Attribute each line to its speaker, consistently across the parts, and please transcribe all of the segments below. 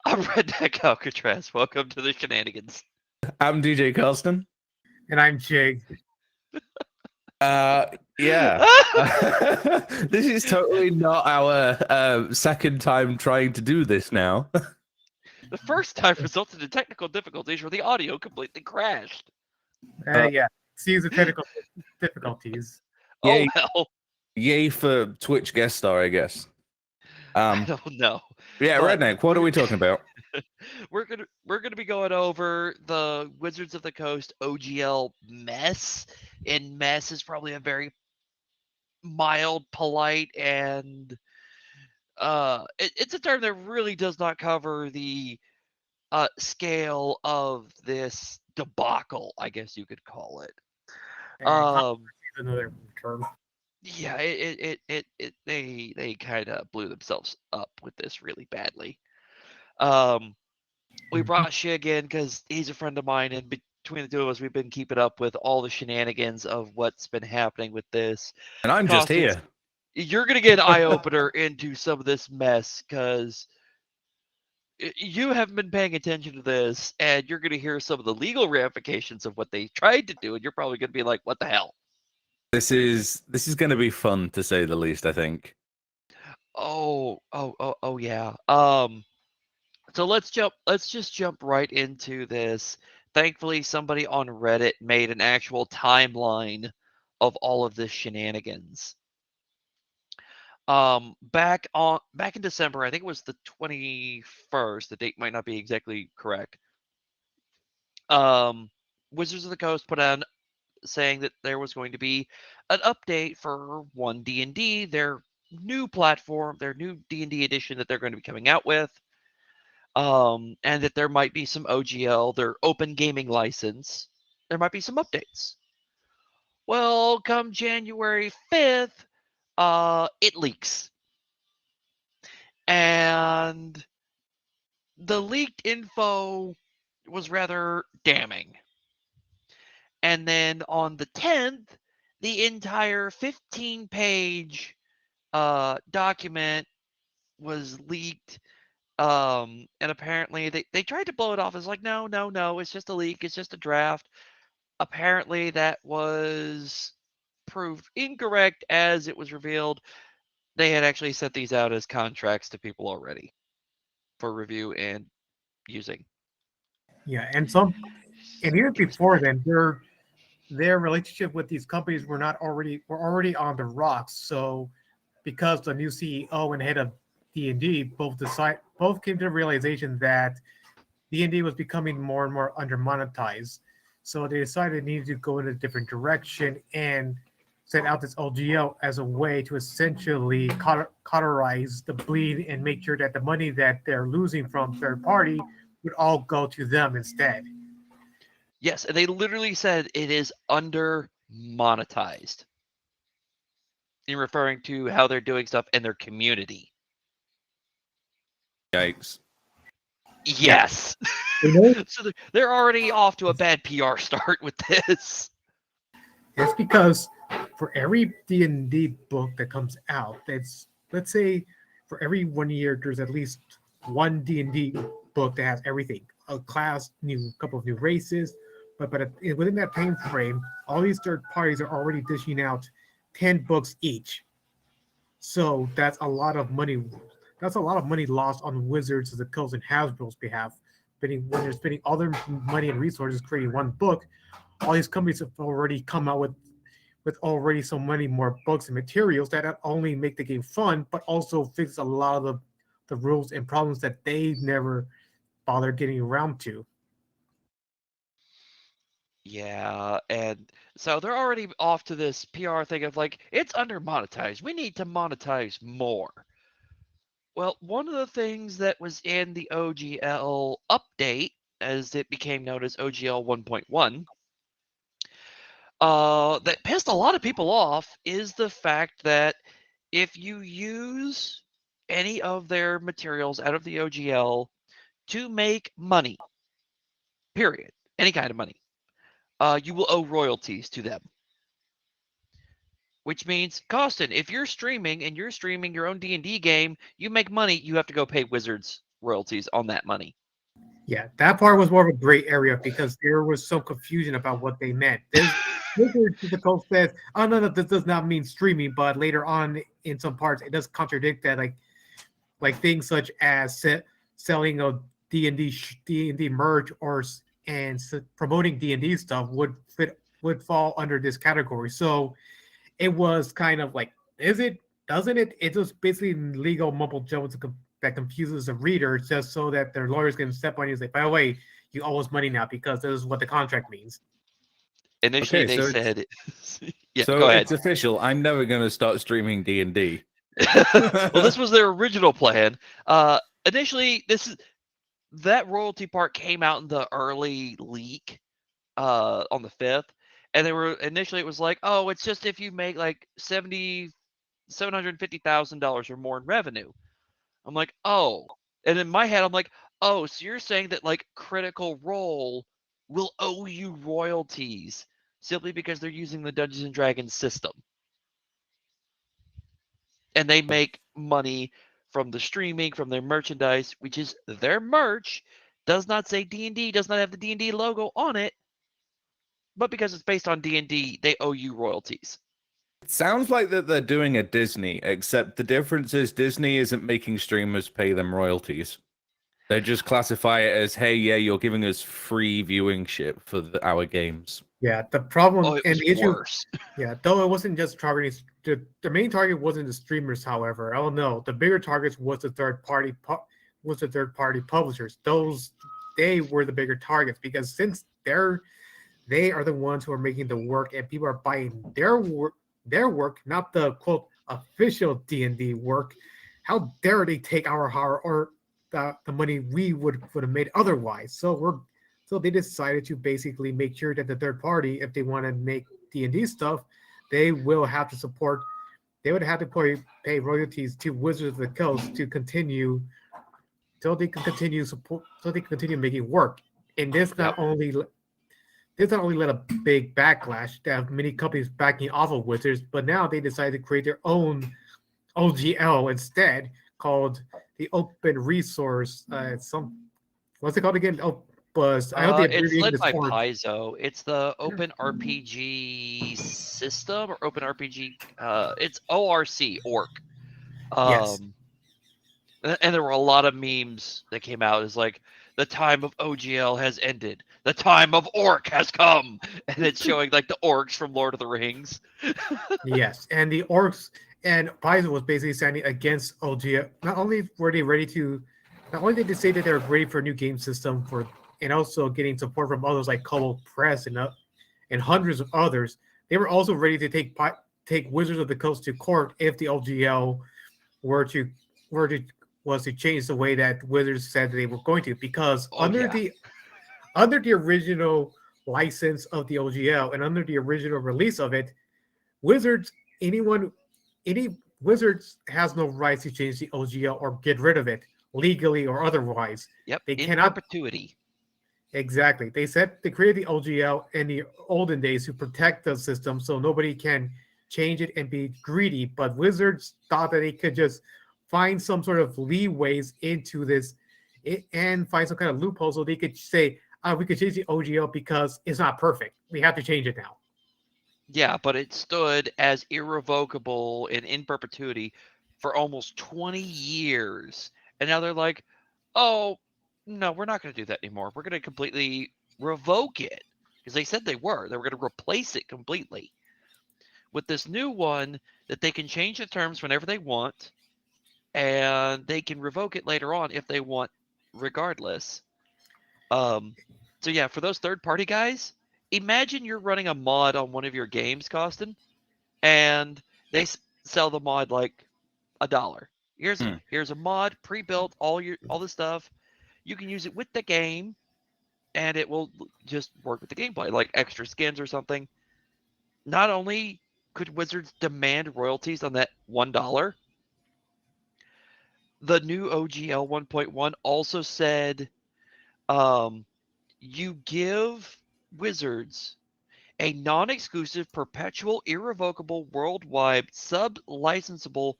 Speaker 1: I'm Redneck Alcatraz. Welcome to the shenanigans.
Speaker 2: I'm DJ Carlston.
Speaker 3: And I'm Shig.
Speaker 2: Yeah. This is totally not our second time trying to do this now.
Speaker 1: The first time resulted in technical difficulties where the audio completely crashed.
Speaker 3: Yeah, seems the technical difficulties.
Speaker 1: Oh
Speaker 2: Yay,
Speaker 1: well,
Speaker 2: yay for Twitch guest star, I guess.
Speaker 1: I don't know.
Speaker 2: Yeah,
Speaker 1: But
Speaker 2: Redneck, what are we talking about?
Speaker 1: we're gonna be going over the Wizards of the Coast OGL mess, and mess is probably a very mild, polite, and it's a term that really does not cover the scale of this debacle, I guess you could call it.
Speaker 3: And
Speaker 1: Um,
Speaker 3: another term.
Speaker 1: yeah, they kind of blew themselves up with this really badly. Um, we brought Shig in because he's a friend of mine, and between the two of us, we've been keeping up with all the shenanigans of what's been happening with this.
Speaker 2: And I'm just
Speaker 1: Constance,
Speaker 2: here.
Speaker 1: you're gonna get an eye opener into some of this mess because you haven't been paying attention to this, and you're gonna hear some of the legal ramifications of what they tried to do, and you're probably gonna be like, "What the hell?"
Speaker 2: This is going to be fun to say the least, I think.
Speaker 1: Oh, yeah. So let's just jump right into this. Thankfully, somebody on Reddit made an actual timeline of all of this shenanigans. Back in December, I think it was the 21st. The date might not be exactly correct. Um, Wizards of the Coast put out saying that there was going to be an update for One D&D, their new platform, their new D&D edition that they're going to be coming out with. And that there might be some OGL, their open gaming license. There might be some updates. Well, come January 5th, it leaks. And the leaked info was rather damning. And then on the 10th, the entire 15-page document was leaked. And apparently they tried to blow it off as like, no, it's just a leak, it's just a draft. Apparently that was proved incorrect as it was revealed. They had actually sent these out as contracts to people already for review and using.
Speaker 3: Yeah, and even before then, their relationship with these companies were already on the rocks. So because the new CEO and head of D&D both came to the realization that D&D was becoming more and more under monetized. So they decided they needed to go in a different direction and set out this OGL as a way to essentially cauterize the bleed and make sure that the money that they're losing from third party would all go to them instead.
Speaker 1: Yes, and they literally said it is under monetized in referring to how they're doing stuff in their community.
Speaker 2: Yikes.
Speaker 1: Yes.
Speaker 3: You know,
Speaker 1: So they're already off to a bad PR start with this.
Speaker 3: it's because for every D&D book that comes out, that's let's say for every 1 year there's at least one D&D book that has everything, a class, new couple of new races, but within that time frame, all these third parties are already dishing out 10 books each. So that's a lot of money. That's a lot of money lost on Wizards of the Coast and Hasbro's behalf. When they're spending all their money and resources creating one book, all these companies have already come out with already so many more books and materials that not only make the game fun, but also fix a lot of the rules and problems that they never bothered getting around to.
Speaker 1: Yeah, and so they're already off to this PR thing of like, it's under monetized. We need to monetize more. Well, one of the things that was in the OGL update, as it became known as OGL 1.1, that pissed a lot of people off is the fact that if you use any of their materials out of the OGL to make money, period, any kind of money, you will owe royalties to them. Which means, Costin, if you're streaming and you're streaming your own D&D game, you make money, you have to go pay Wizards royalties on that money.
Speaker 3: Yeah, that part was more of a gray area because there was some confusion about what they meant. There's Blizzard to the Coast says, "Oh no, this does not mean streaming," but later on in some parts it does contradict that, like things such as selling of D&D merch promoting D&D stuff would fall under this category. So it was kind of like, is it? Doesn't it? It's just basically legal mumble jumble that confuses the reader, just so that their lawyers can step on you and say, "By the way, you owe us money now because this is what the contract means."
Speaker 1: Initially,
Speaker 2: Okay,
Speaker 1: they
Speaker 2: so
Speaker 1: said, "Yeah,
Speaker 2: so
Speaker 1: go ahead."
Speaker 2: it's official. I'm never going to start streaming D&D.
Speaker 1: Well, this was their original plan. Initially, that royalty part came out in the early leak on the 5th, and they were initially it was like, oh, it's just if you make like $750,000 or more in revenue. I'm like, oh, and in my head, I'm like, oh, so you're saying that like Critical Role will owe you royalties simply because they're using the Dungeons and Dragons system, and they make money from the streaming, from their merchandise, which is their merch. Does not say D&D, does not have the D&D logo on it, but because it's based on D&D, they owe you royalties.
Speaker 2: It sounds like that they're doing a Disney, except the difference is Disney isn't making streamers pay them royalties. They just classify it as, hey, yeah, you're giving us free viewing ship for our games.
Speaker 3: Yeah, the problem
Speaker 1: Oh, it
Speaker 3: and
Speaker 1: was
Speaker 3: the issue.
Speaker 1: worse.
Speaker 3: Yeah, though it wasn't just targeting the main target wasn't the streamers. However, oh no, the bigger targets was the third party publishers. They were the bigger targets because since they are the ones who are making the work and people are buying their work, not the quote official D&D work. How dare they take our horror or the money we would have made otherwise? So they decided to basically make sure that the third party, if they want to make D&D stuff, they will have to support. They would have to pay royalties to Wizards of the Coast to continue, so they can continue support, so they can continue making work. And this not only led a big backlash to have many companies backing off of Wizards, but now they decided to create their own OGL instead, called the Open Resource. What's it called again? Oh, Buzz. I hope the
Speaker 1: It's
Speaker 3: abbreviation
Speaker 1: led
Speaker 3: is
Speaker 1: by
Speaker 3: ORG.
Speaker 1: Paizo. It's the Open RPG system or Open RPG. It's ORC orc.
Speaker 3: Yes.
Speaker 1: And there were a lot of memes that came out. It's like the time of OGL has ended. The time of orc has come, and it's showing like the orcs from Lord of the Rings.
Speaker 3: Yes, and the orcs and Paizo was basically standing against OGL. Not only did they say that they were ready for a new game system and also getting support from others like Kobo Press and hundreds of others. They were also ready to take Wizards of the Coast to court if the OGL were to was to change the way that Wizards said they were going to, because under the original license of the OGL and under the original release of it, Wizards any Wizards has no rights to change the OGL or get rid of it legally or otherwise.
Speaker 1: Yep,
Speaker 3: They
Speaker 1: in
Speaker 3: cannot.
Speaker 1: perpetuity.
Speaker 3: Exactly. They said they created the OGL in the olden days to protect the system so nobody can change it and be greedy. But Wizards thought that they could just find some sort of leeways into this and find some kind of loophole so they could say, we could change the OGL because it's not perfect. We have to change it now.
Speaker 1: Yeah, but it stood as irrevocable and in perpetuity for almost 20 years. And now they're like, oh, no, we're not going to do that anymore. We're going to completely revoke it. Because they said they were. They were going to replace it completely with this new one that they can change the terms whenever they want, and they can revoke it later on if they want, regardless. So yeah, for those third-party guys, imagine you're running a mod on one of your games, Costin, and they sell the mod like $1. Here's a mod pre-built, all the stuff. You can use it with the game, and it will just work with the gameplay, like extra skins or something. Not only could Wizards demand royalties on that $1, the new OGL 1.1 also said you give Wizards a non-exclusive, perpetual, irrevocable, worldwide, sub-licensable,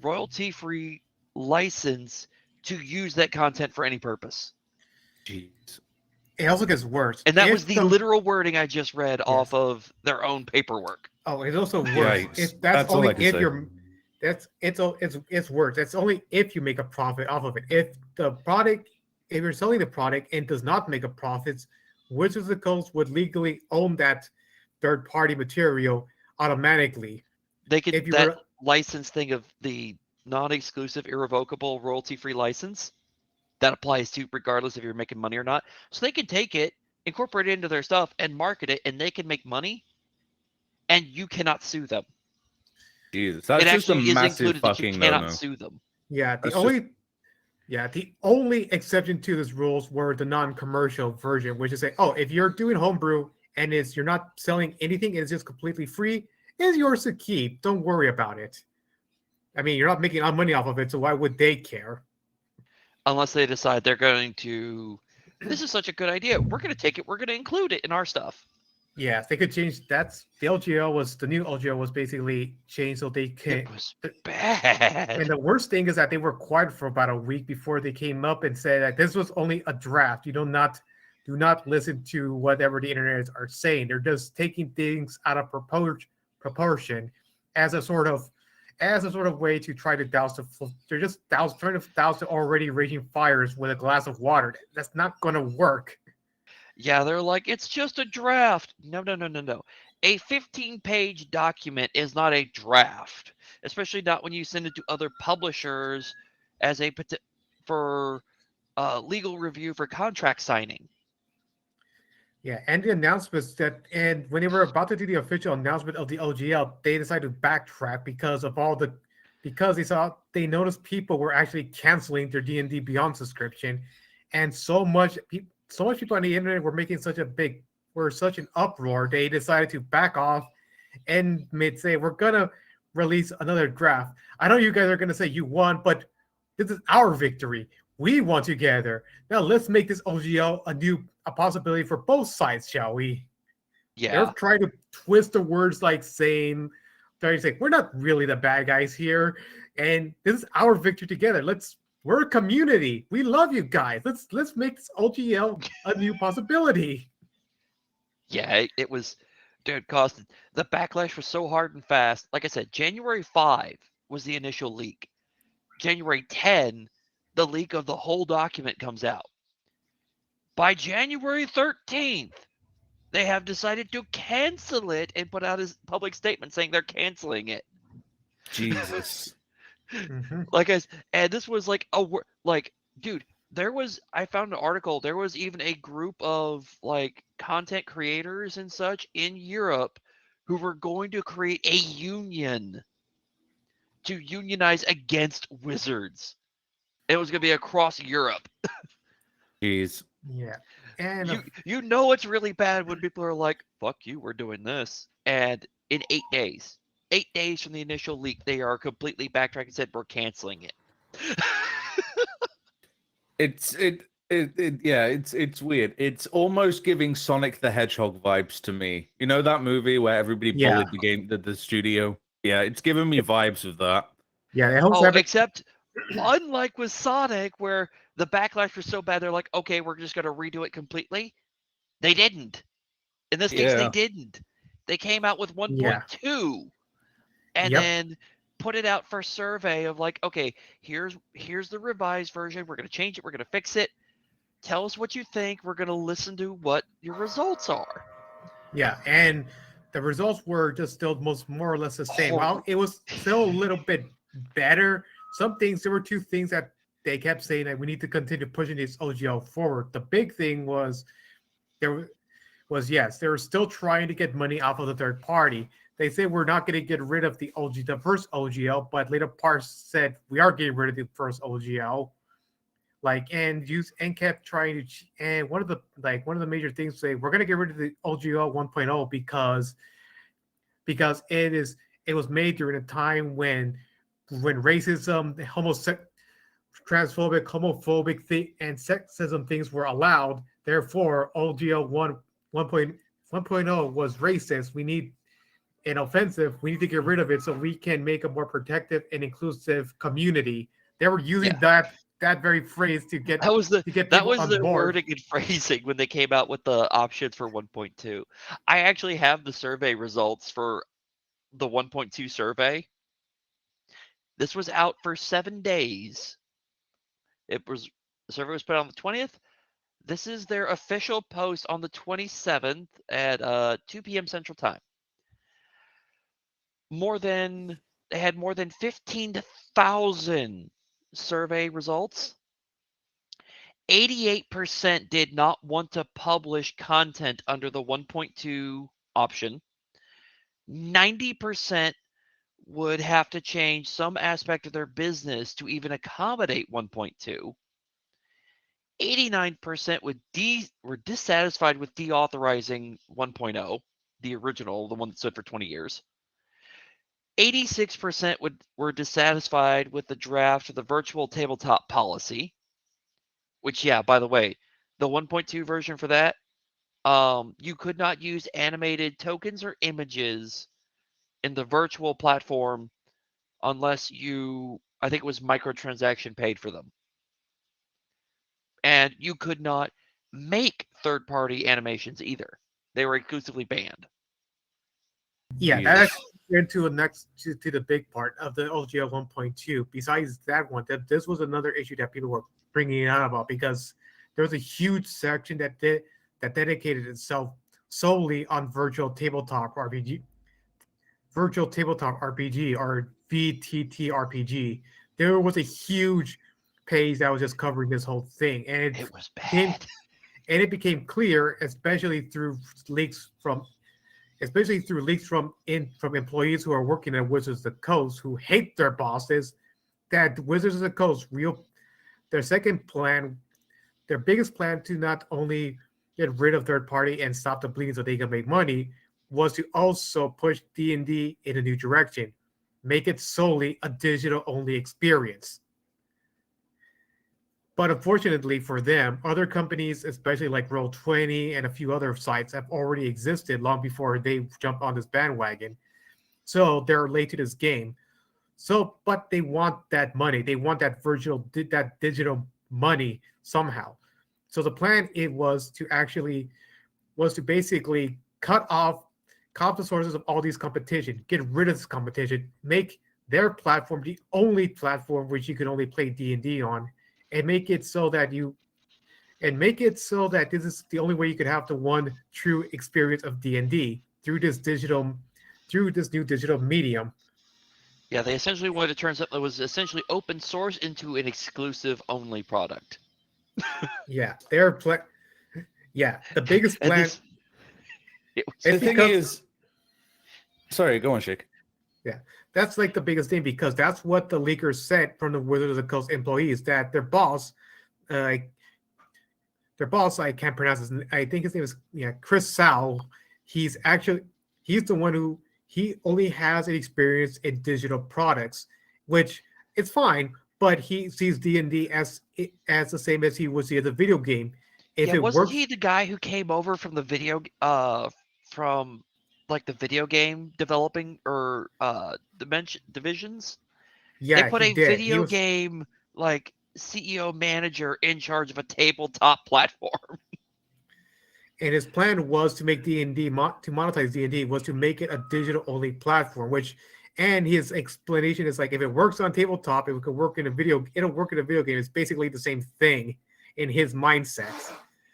Speaker 1: royalty-free license to use that content for any purpose.
Speaker 2: Jeez.
Speaker 3: It also gets worse.
Speaker 1: And that
Speaker 3: If
Speaker 1: was the literal wording I just read off of their own paperwork.
Speaker 3: Oh, it's also worse.
Speaker 2: Yikes.
Speaker 3: That's
Speaker 2: all
Speaker 3: only
Speaker 2: I can
Speaker 3: if
Speaker 2: say.
Speaker 3: you're. It's worse. That's only if you make a profit off of it. If you're selling the product and does not make a profit, Wizards of the Coast would legally own that third-party material automatically.
Speaker 1: They could
Speaker 3: If you
Speaker 1: that
Speaker 3: were,
Speaker 1: license thing of the non-exclusive, irrevocable, royalty-free license that applies to regardless if you're making money or not. So they can take it, incorporate it into their stuff, and market it, and they can make money, and you cannot sue them.
Speaker 2: Jesus, that's
Speaker 1: It
Speaker 2: just a
Speaker 1: actually is
Speaker 2: massive
Speaker 1: included that you
Speaker 2: fucking
Speaker 1: cannot
Speaker 2: no-no.
Speaker 1: sue them.
Speaker 3: yeah,
Speaker 2: That's just-
Speaker 3: the only exception to this rules were the non-commercial version, which is say, oh, if you're doing homebrew and you're not selling anything, it's just completely free, it's yours to keep. Don't worry about it. I mean, you're not making money off of it, so why would they care?
Speaker 1: Unless they decide they're going to, this is such a good idea. We're going to take it. We're going to include it in our stuff.
Speaker 3: Yes, they could change. That's the new OGL was basically changed so they can.
Speaker 1: It was bad.
Speaker 3: And the worst thing is that they were quiet for about a week before they came up and said that this was only a draft. You do not listen to whatever the internet are saying. They're just taking things out of proportion as a sort of way to try to douse they're just trying to douse the already raging fires with a glass of water. That's not going to work.
Speaker 1: Yeah, they're like, it's just a draft. No. A 15-page document is not a draft, especially not when you send it to other publishers as for legal review for contract signing.
Speaker 3: Yeah, and the announcements and when they were about to do the official announcement of the OGL, they decided to backtrack because they noticed people were actually canceling their D&D Beyond subscription, and so much people on the internet were making such an uproar. They decided to back off and say we're gonna release another draft. I know you guys are gonna say you won, but this is our victory. We won together. Now let's make this OGL a possibility for both sides, shall we?
Speaker 1: Yeah.
Speaker 3: They're trying to twist the words like saying, we're not really the bad guys here, and this is our victory together. We're a community. We love you guys. Let's make this OGL a new possibility.
Speaker 1: Yeah, it was, dude, the backlash was so hard and fast. Like I said, January 5 was the initial leak. January 10, the leak of the whole document comes out. By January 13th, they have decided to cancel it and put out a public statement saying they're canceling it.
Speaker 2: Jesus.
Speaker 3: Mm-hmm.
Speaker 1: And this was dude, I found an article, there was even a group of content creators and such in Europe who were going to create a union to unionize against Wizards. It was going to be across Europe.
Speaker 2: Jeez.
Speaker 3: Yeah. And
Speaker 1: you know it's really bad when people are like, fuck you, we're doing this. And in 8 days from the initial leak, they are completely backtracking and said, we're canceling it.
Speaker 2: It's weird. It's almost giving Sonic the Hedgehog vibes to me. You know that movie where everybody bullied the game, the studio? Yeah, it's giving me vibes of that.
Speaker 3: Yeah,
Speaker 1: except unlike with Sonic, where the backlash was so bad, they're like, okay, we're just going to redo it completely. They didn't. In this case, they didn't. They came out with 1.2 and then put it out for survey of okay, here's the revised version. We're going to change it. We're going to fix it. Tell us what you think. We're going to listen to what your results are.
Speaker 3: Yeah, and the results were just still more or less the same. Well, it was still a little bit better. There were two things that they kept saying that we need to continue pushing this OGL forward. The big thing was they were still trying to get money off of the third party. They say we're not going to get rid of the first OGL, but later parts said we are getting rid of the first OGL. And kept trying to, and one of the major things say we're going to get rid of the OGL 1.0 because it was made during a time when racism, transphobic, homophobic and sexism things were allowed. Therefore, OGL 1.0 was racist. We need an offensive. We need to get rid of it so we can make a more protective and inclusive community. They were using that that very phrase to get
Speaker 1: That was the
Speaker 3: people on board.
Speaker 1: wording and phrasing when they came out with the options for 1.2. I actually have the survey results for the 1.2 survey. This was out for 7 days. The survey was put on the 20th. This is their official post on the 27th at 2 p.m. Central Time. They had more than 15,000 survey results. 88% did not want to publish content under the 1.2 option. 90% would have to change some aspect of their business to even accommodate 1.2. 89% were dissatisfied with deauthorizing 1.0, the original, the one that stood for 20 years. 86% were dissatisfied with the draft of the virtual tabletop policy, which, yeah, by the way, the 1.2 version for that, you could not use animated tokens or images in the virtual platform unless I think it was microtransaction paid for them. And you could not make third-party animations either. They were exclusively banned.
Speaker 3: Yeah,
Speaker 2: Jesus.
Speaker 3: that actually into to the big part of the OGL 1.2. Besides that one, that this was another issue that people were bringing out about, because there was a huge section that dedicated itself solely on virtual tabletop RPG or VTT RPG. There was a huge page that was just covering this whole thing, and
Speaker 1: It was bad.
Speaker 3: it became clear, especially through leaks from employees who are working at Wizards of the Coast who hate their bosses, that Wizards of the Coast their biggest plan to not only get rid of third party and stop the bleeding so they can make money was to also push D&D in a new direction, make it solely a digital only experience. But unfortunately for them, other companies, especially like Roll20 and a few other sites, have already existed long before they jumped on this bandwagon. So they're late to this game. But they want that money. They want that digital money somehow. So the plan was to basically cut off the sources of all these competition, get rid of this competition, make their platform the only platform which you can only play D&D on, and make it so that this is the only way you could have the one true experience of D&D through this new digital medium.
Speaker 1: Yeah, they essentially wanted to turn something that was essentially open source into an exclusive only product.
Speaker 3: Yeah, the biggest plan.
Speaker 2: The thing is, sorry, go on, Shig.
Speaker 3: Yeah, that's like the biggest thing, because that's what the leakers said from the Wizards of the Coast employees, that their boss, I can't pronounce his name. I think his name is Chris Sau. He's the one who he only has an experience in digital products, which it's fine, but he sees D&D as the same as he would see as a video game.
Speaker 1: Wasn't he the guy who came over from the video from like the video game developing or divisions?
Speaker 3: Yeah,
Speaker 1: they put a video game like CEO manager in charge of a tabletop platform.
Speaker 3: And his plan was to make D&D, to monetize D&D, was to make it a digital only platform, and his explanation is like, if it works on tabletop, it'll work in a video game. It's basically the same thing in his mindset.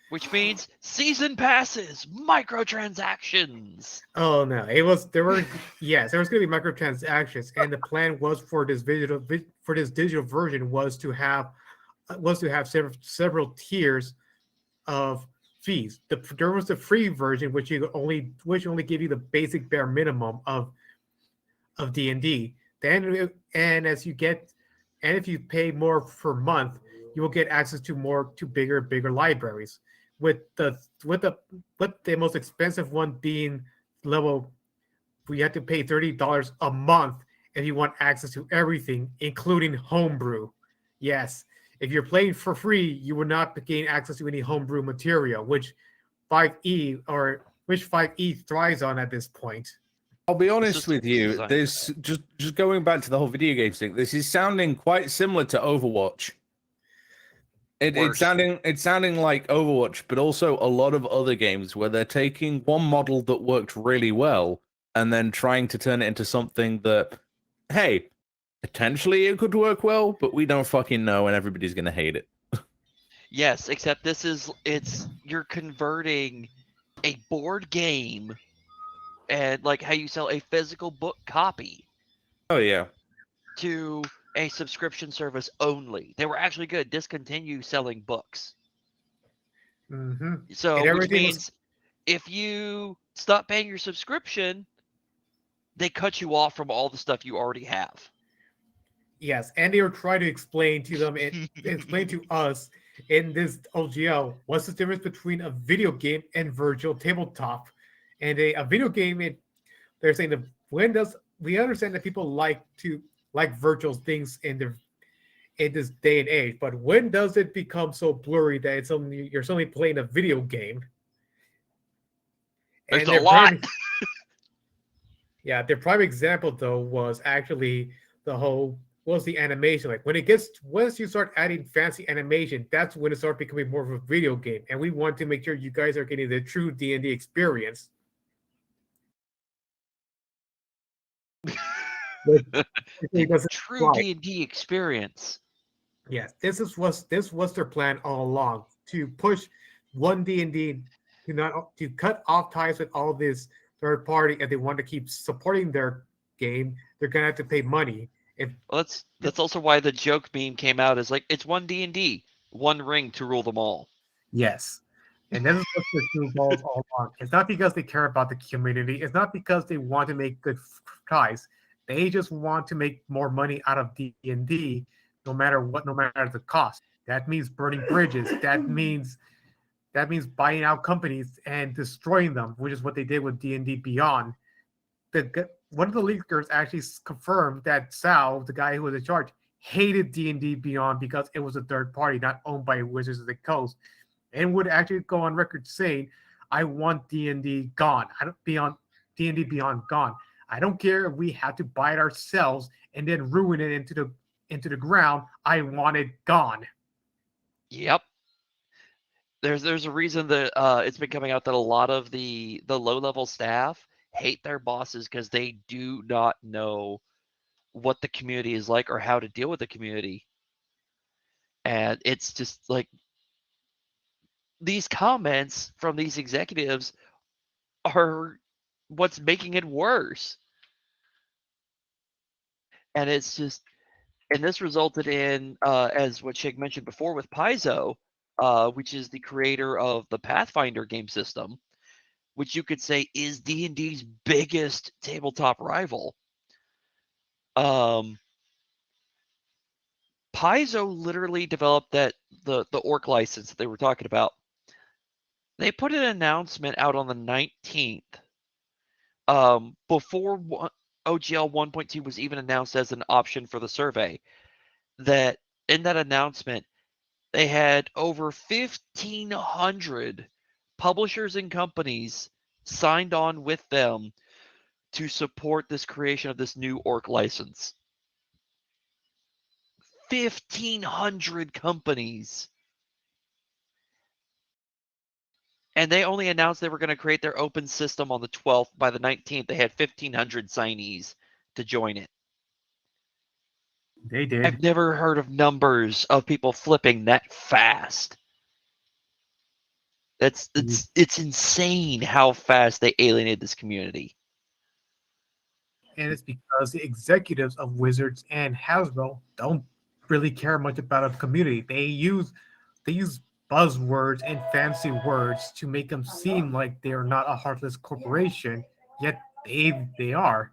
Speaker 1: Which means season passes, microtransactions.
Speaker 3: Oh no, there was going to be microtransactions, and the plan was for this digital version was to have several tiers of fees. There was the free version, which only give you the basic bare minimum of D&D. Then if you pay more per month, you will get access to bigger libraries. With the most expensive one being level, we had to pay $30 a month if you want access to everything, including homebrew. Yes, if you're playing for free, you will not gain access to any homebrew material, which 5e thrives on at this point.
Speaker 2: I'll be honest with you. Just going back to the whole video game thing. This is sounding quite similar to Overwatch. It's sounding like Overwatch, but also a lot of other games where they're taking one model that worked really well and then trying to turn it into something that, hey, potentially it could work well, but we don't fucking know, and everybody's gonna hate it.
Speaker 1: Yes, except you're converting a board game and like how you sell a physical book copy
Speaker 2: Oh yeah.
Speaker 1: to a subscription service only. They were actually going to discontinue selling books.
Speaker 3: Mm-hmm.
Speaker 1: So,
Speaker 3: And
Speaker 1: which
Speaker 3: everything was
Speaker 1: means if you stop paying your subscription, they cut you off from all the stuff you already have.
Speaker 3: yes, and they were trying to explain to them and explain to us in this OGL what's the difference between a video game and virtual tabletop. And a video game, they're saying that when does we understand that people like virtual things in this day and age, but when does it become so blurry that you're suddenly playing a video game?
Speaker 1: There's
Speaker 3: And
Speaker 1: a lot.
Speaker 3: their prime example though was actually the animation. Like once you start adding fancy animation, that's when it starts becoming more of a video game. And we want to make sure you guys are getting the true D&D experience.
Speaker 1: True D&D experience.
Speaker 3: Yes, this was their plan all along, to push one D&D to cut off ties with all this third party. If they want to keep supporting their game, they're gonna have to pay money.
Speaker 1: Well, that's also why the joke meme came out as like, it's one D&D, one ring to rule them all.
Speaker 3: Yes. And this is what their true goals all along. It's not because they care about the community. It's not because they want to make good ties. They just want to make more money out of D&D, no matter the cost. That means burning bridges. That means buying out companies and destroying them, which is what they did with D&D Beyond. One of the leakers actually confirmed that Sal, the guy who was in charge, hated D&D Beyond because it was a third party, not owned by Wizards of the Coast, and would actually go on record saying, "I want D&D gone. I don't beyond D&D Beyond gone. I don't care if we have to buy it ourselves and then ruin it into the ground. I want it gone."
Speaker 1: Yep. There's a reason that it's been coming out that a lot of the low level staff hate their bosses because they do not know what the community is like or how to deal with the community. And it's just like these comments from these executives are what's making it worse. And it's just, and this resulted in, as what Shig mentioned before with Paizo, which is the creator of the Pathfinder game system, which you could say is D&D's biggest tabletop rival. Paizo literally developed the orc license that they were talking about. They put an announcement out on the 19th, before OGL 1.2 was even announced as an option for the survey, that in that announcement, they had over 1,500 publishers and companies signed on with them to support this creation of this new orc license. 1,500 companies. And they only announced they were going to create their open system on the 12th. By the 19th, they had 1,500 signees to join it.
Speaker 3: They did.
Speaker 1: I've never heard of numbers of people flipping that fast. It's insane how fast they alienated this community.
Speaker 3: And it's because the executives of Wizards and Hasbro don't really care much about a community. They use buzzwords and fancy words to make them seem like they're not a heartless corporation, yet they are.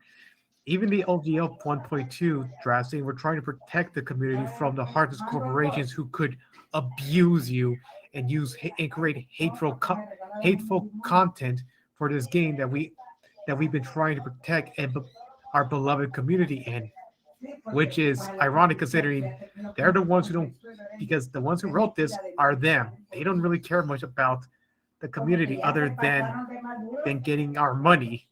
Speaker 3: Even the OGL 1.2 drafting, we're trying to protect the community from the heartless corporations who could abuse you and and create hateful content for this game that we've been trying to protect and our beloved community in, which is ironic considering they're the ones who don't, because the ones who wrote this are them. They don't really care much about the community other than getting our money.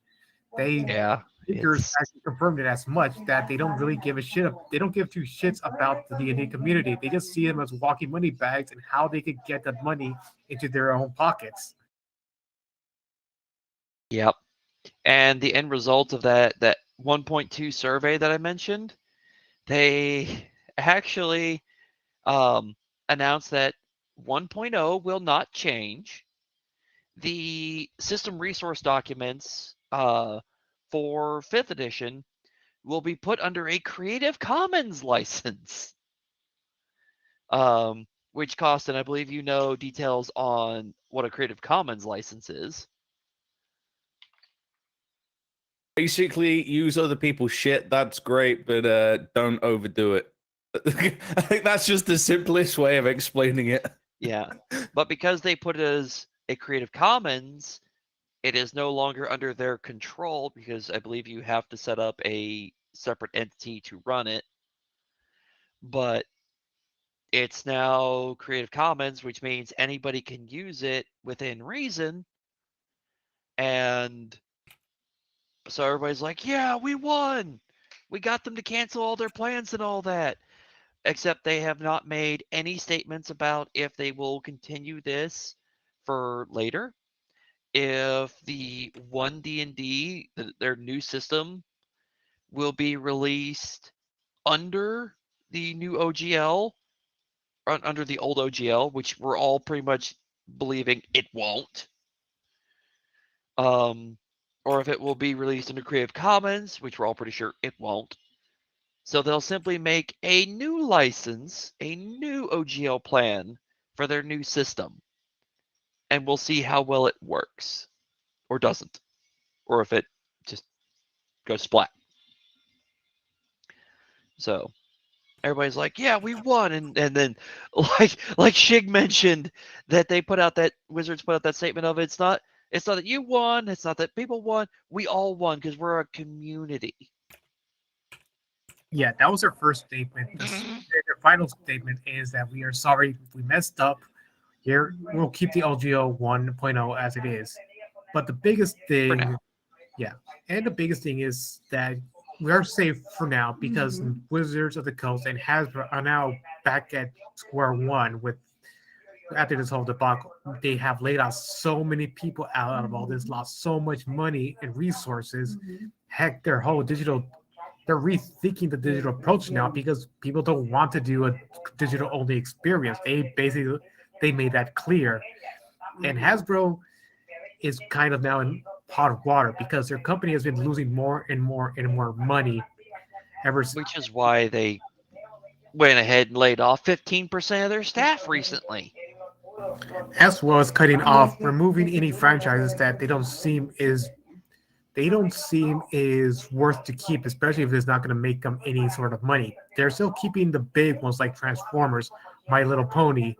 Speaker 1: Yeah.
Speaker 3: Leakers actually confirmed it as much that they don't really give a shit. They don't give two shits about the D&D community. They just see them as walking money bags and how they could get that money into their own pockets.
Speaker 1: Yep. And the end result of that 1.2 survey that I mentioned, they actually announced that 1.0 will not change. The system resource documents for 5th edition will be put under a Creative Commons license, which cost, and I believe you know details on what a Creative Commons license is.
Speaker 2: Basically, use other people's shit. That's great, but don't overdo it. I think that's just the simplest way of explaining it.
Speaker 1: Yeah, but because they put it as a Creative Commons, it is no longer under their control because I believe you have to set up a separate entity to run it. But it's now Creative Commons, which means anybody can use it within reason. And so everybody's like, yeah, we won. We got them to cancel all their plans and all that. Except they have not made any statements about if they will continue this for later. If the 1D&D, their new system, will be released under the new OGL, under the old OGL, which we're all pretty much believing it won't. Or if it will be released under Creative Commons, which we're all pretty sure it won't. So they'll simply make a new license, a new OGL plan for their new system. And we'll see how well it works or doesn't, or if it just goes splat. So everybody's like, yeah, we won. And then like Shig mentioned that they put out that Wizards put out that statement of it's not that you won, it's not that people won, we all won because we're a community.
Speaker 3: Yeah, that was their first statement. Their final statement is that we are sorry, we messed up. Here, we'll keep the LGO 1.0 as it is. But the biggest thing, and the biggest thing is that we are safe for now because Wizards of the Coast and Hasbro are now back at square one with after this whole debacle. They have laid out so many people out of all this, lost so much money and resources. Heck, their whole digital they're rethinking the digital approach now because people don't want to do a digital only experience. They made that clear. And Hasbro is kind of now in hot water because their company has been losing more and more and more money ever since.
Speaker 1: Which is why they went ahead and laid off 15% of their staff recently.
Speaker 3: As well as cutting off, removing any franchises that they don't seem is worth to keep, especially if it's not going to make them any sort of money. They're still keeping the big ones like Transformers, My Little Pony,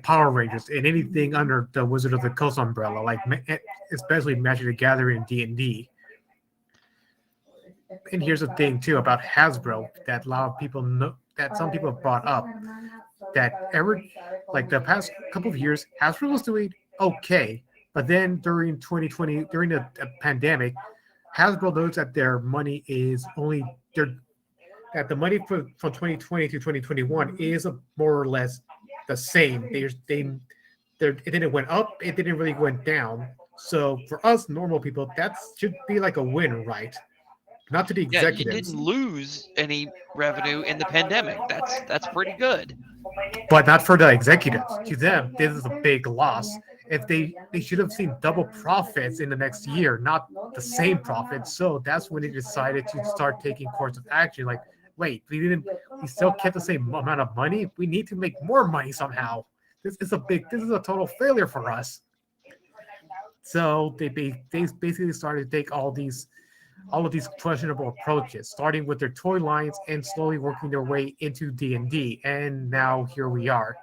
Speaker 3: Power Rangers, and anything under the Wizard of the Coast umbrella, like especially Magic the Gathering and D&D. And here's the thing too about Hasbro that a lot of people know, that some people have brought up, that the past couple of years, Hasbro was doing okay. But then during 2020, during the pandemic, Hasbro knows that their money is that the money from 2020 to 2021 is more or less the same. It didn't went up, it didn't really went down. So for us normal people, that should be like a win, right? Not to the executives.
Speaker 1: Yeah, you didn't lose any revenue in the pandemic. That's pretty good.
Speaker 3: But not for the executives. To them, this is a big loss. If they should have seen double profits in the next year, not the same profits. So that's when they decided to start taking course of action. Like, wait, we still kept the same amount of money. We need to make more money somehow. This is a total failure for us. So they basically started to take all of these questionable approaches, starting with their toy lines and slowly working their way into D&D. And now here we are.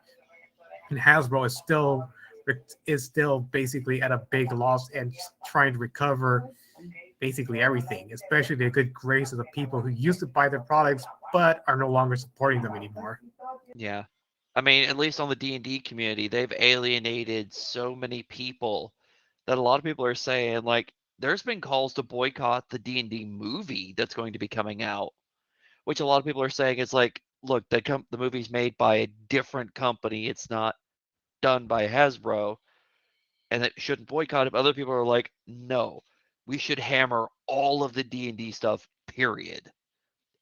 Speaker 3: And Hasbro is still basically at a big loss and trying to recover basically everything, especially the good grace of the people who used to buy their products but are no longer supporting them anymore.
Speaker 1: Yeah. I mean, at least on the D&D community, they've alienated so many people that a lot of people are saying, like, there's been calls to boycott the D&D movie that's going to be coming out, which a lot of people are saying is like, look, the movie's made by a different company. It's not done by Hasbro, and it shouldn't boycott it. But other people are like, no, we should hammer all of the D&D stuff, period,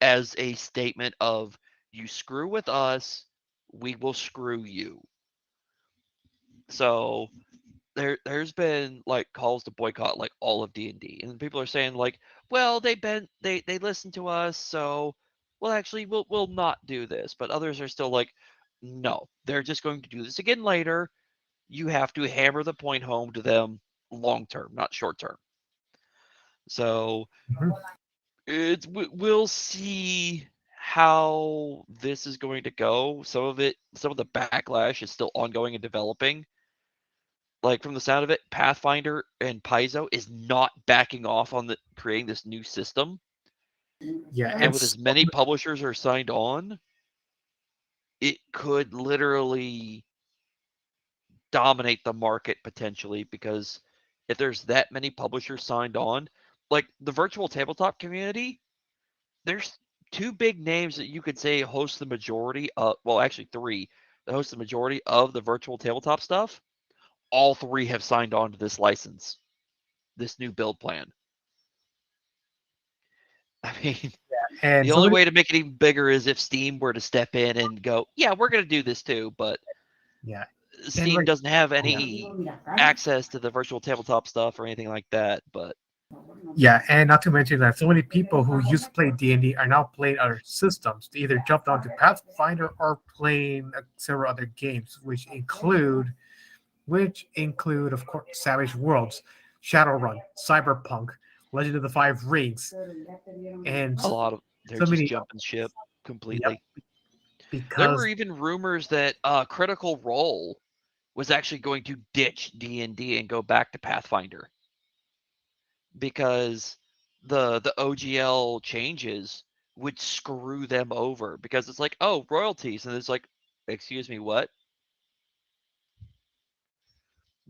Speaker 1: as a statement of, you screw with us, we will screw you. So there's been like calls to boycott like all of D&D, and people are saying like, well, they listen to us, so well, actually we'll not do this. But others are still like, no, they're just going to do this again later. You have to hammer the point home to them long term, not short term. So we'll see how this is going to go. Some of the backlash is still ongoing and developing. Like, from the sound of it, Pathfinder and Paizo is not backing off on creating this new system.
Speaker 3: Yeah,
Speaker 1: And with as many publishers are signed on, it could literally dominate the market potentially, because if there's that many publishers signed on, like the virtual tabletop community, there's two big names that you could say host the majority of, well, actually three that host the majority of the virtual tabletop stuff. All three have signed on to this license, this new build plan. I mean,
Speaker 3: and
Speaker 1: the only way to make it even bigger is if Steam were to step in and go, yeah, we're going to do this too. But
Speaker 3: yeah,
Speaker 1: Steam doesn't have any access to the virtual tabletop stuff or anything like that. But
Speaker 3: yeah, and not to mention that so many people who used to play D&D are now playing other systems. They either jumped onto Pathfinder or playing several other games, which include, of course, Savage Worlds, Shadowrun, Cyberpunk, Legend of the Five Rings, and
Speaker 1: a lot of they're
Speaker 3: so
Speaker 1: just
Speaker 3: many
Speaker 1: jumping ship completely.
Speaker 3: Yep,
Speaker 1: There were
Speaker 3: because
Speaker 1: even rumors that Critical Role was actually going to ditch D&D and go back to Pathfinder, because the OGL changes would screw them over, because it's like, oh, royalties, and it's like, excuse me, what?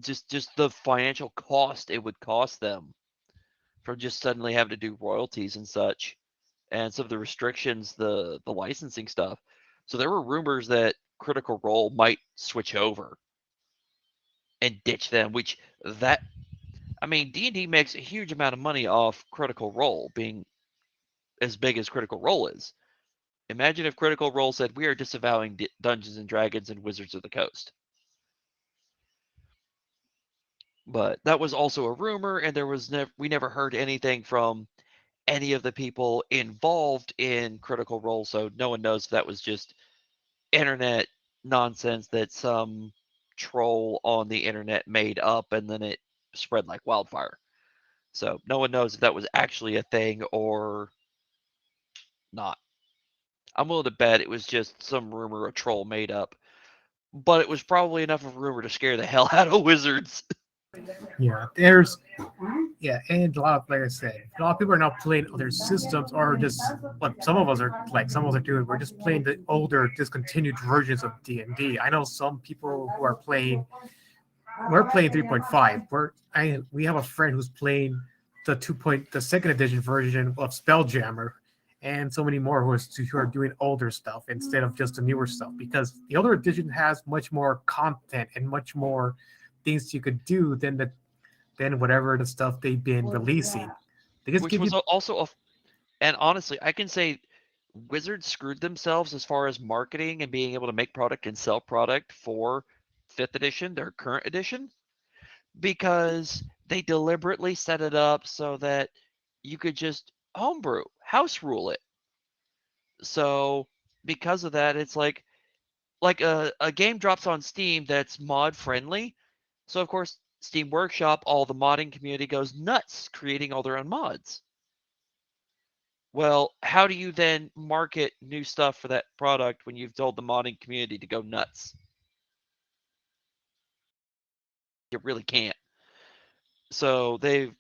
Speaker 1: Just the financial cost it would cost them from just suddenly having to do royalties and such, and some of the restrictions, the licensing stuff. So there were rumors that Critical Role might switch over and ditch them, which that, I mean, D&D makes a huge amount of money off Critical Role being as big as Critical Role is. Imagine if Critical Role said, we are disavowing Dungeons and Dragons and Wizards of the Coast. But that was also a rumor, and we never heard anything from any of the people involved in Critical Role, so no one knows if that was just internet nonsense that some troll on the internet made up and then it spread like wildfire. So no one knows if that was actually a thing or not. I'm willing to bet it was just some rumor a troll made up, but it was probably enough of a rumor to scare the hell out of wizards.
Speaker 3: and a lot of, like I said, a lot of people are now playing other systems, or just what some of us are doing. We're just playing the older, discontinued versions of D&D. I know some people who are playing. We're playing 3.5. We have a friend who's playing the second edition version of Spelljammer, and so many more who are doing older stuff instead of just the newer stuff, because the older edition has much more content and much more things you could do than whatever the stuff they've been releasing. They just
Speaker 1: Which was also and honestly, I can say Wizards screwed themselves as far as marketing and being able to make product and sell product for 5th edition, their current edition, because they deliberately set it up so that you could just homebrew, house rule it. So because of that, it's like a game drops on Steam that's mod friendly. So of course, Steam Workshop, all the modding community goes nuts creating all their own mods. Well, how do you then market new stuff for that product when you've told the modding community to go nuts? You really can't. So they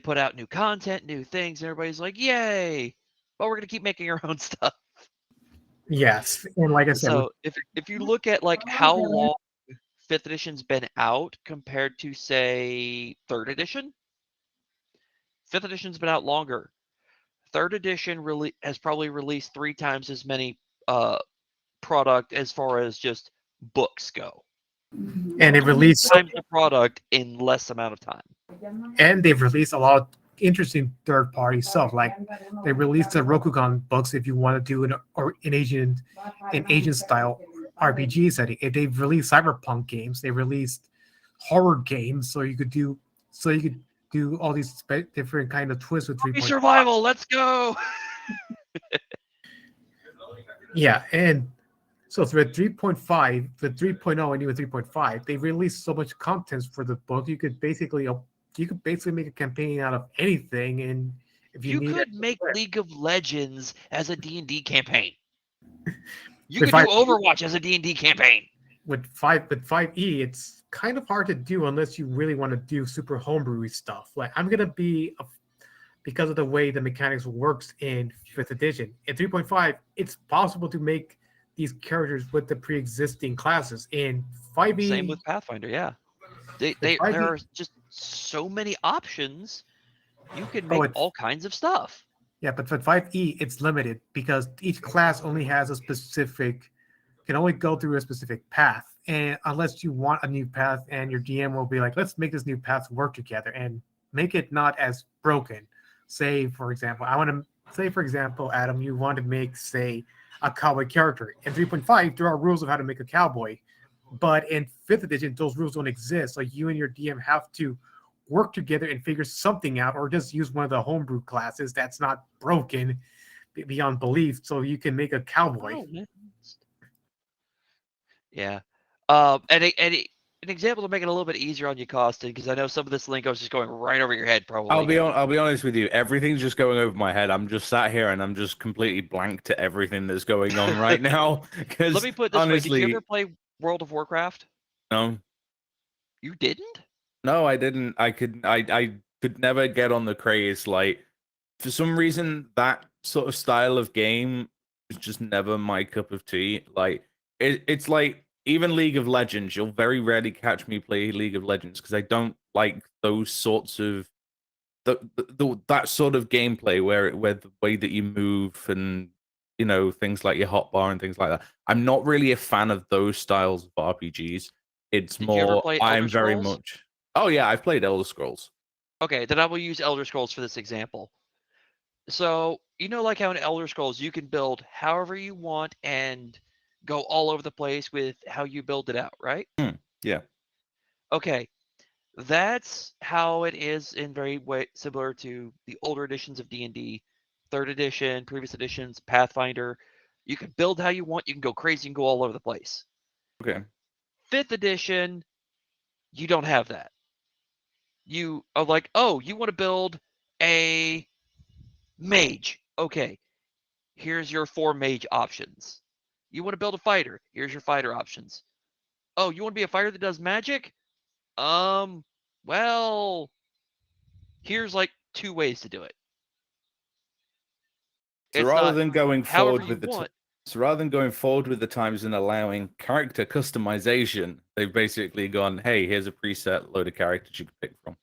Speaker 1: put out new content, new things, and everybody's like, yay! But we're gonna keep making our own stuff.
Speaker 3: Yes, and like I said,
Speaker 1: So if you look at like how long 5th edition's been out compared to say 3rd edition, 5th edition's been out longer. 3rd edition has probably released 3 times as many product as far as just books go.
Speaker 3: And they've released
Speaker 1: times the product in less amount of time.
Speaker 3: And they've released a lot of interesting third-party stuff. Like they released the Rokugan books if you want to do an Asian style RPG setting. If they've released cyberpunk games, they released horror games, so you could do all these different kind of twists with 3.5.
Speaker 1: Survival, let's go.
Speaker 3: Yeah, and so through 3.5, the 3.0, and even 3.5, they released so much content for the book. You could basically make a campaign out of anything, and if you
Speaker 1: could make League of Legends as a D&D campaign. You
Speaker 3: With
Speaker 1: could do Overwatch as a D&D campaign.
Speaker 3: With 5e, it's kind of hard to do unless you really want to do super homebrewy stuff. Like I'm gonna be because of the way the mechanics works in 5th edition. In 3.5, it's possible to make these characters with the pre-existing classes. In 5e,
Speaker 1: same with Pathfinder, yeah. There are just so many options. You can make all kinds of stuff.
Speaker 3: Yeah, but for 5e, it's limited because each class only has a specific, can only go through a specific path. And unless you want a new path, and your DM will be like, let's make this new path work together and make it not as broken. Say, for example, Adam, you want to make, say, a cowboy character. In 3.5, there are rules of how to make a cowboy. But in 5th edition, those rules don't exist. Like you and your DM have to work together and figure something out, or just use one of the homebrew classes that's not broken beyond belief, so you can make a cowboy.
Speaker 1: Yeah. And an example to make it a little bit easier on you, Costin, because I know some of this lingo is just going right over your head, probably.
Speaker 2: I'll be honest with you. Everything's just going over my head. I'm just sat here and I'm just completely blank to everything that's going on right now.
Speaker 1: Let me put it this
Speaker 2: honestly,
Speaker 1: way. Did you ever play World of Warcraft?
Speaker 2: No.
Speaker 1: You didn't?
Speaker 2: No, I didn't. I could never get on the craze. Like, for some reason, that sort of style of game is just never my cup of tea. Like, it's like, even League of Legends, you'll very rarely catch me play League of Legends because I don't like those sorts of that sort of gameplay where the way that you move and things like your hotbar and things like that. I'm not really a fan of those styles of RPGs. It's more I'm very much. Oh yeah, I've played Elder Scrolls.
Speaker 1: Okay, then I will use Elder Scrolls for this example. So, like how in Elder Scrolls you can build however you want and go all over the place with how you build it out, right?
Speaker 2: Yeah.
Speaker 1: Okay, that's how it is in very way similar to the older editions of D&D, 3rd edition, previous editions, Pathfinder. You can build how you want. You can go crazy and go all over the place.
Speaker 2: Okay.
Speaker 1: 5th edition, you don't have that. You are like, oh, you want to build a mage. Okay, here's your 4 mage options. You want to build a fighter. Here's your fighter options. Oh, you want to be a fighter that does magic? Well, here's like 2 ways to do it.
Speaker 2: So rather than going forward with the times and allowing character customization, they've basically gone, hey, here's a preset load of characters you can pick from.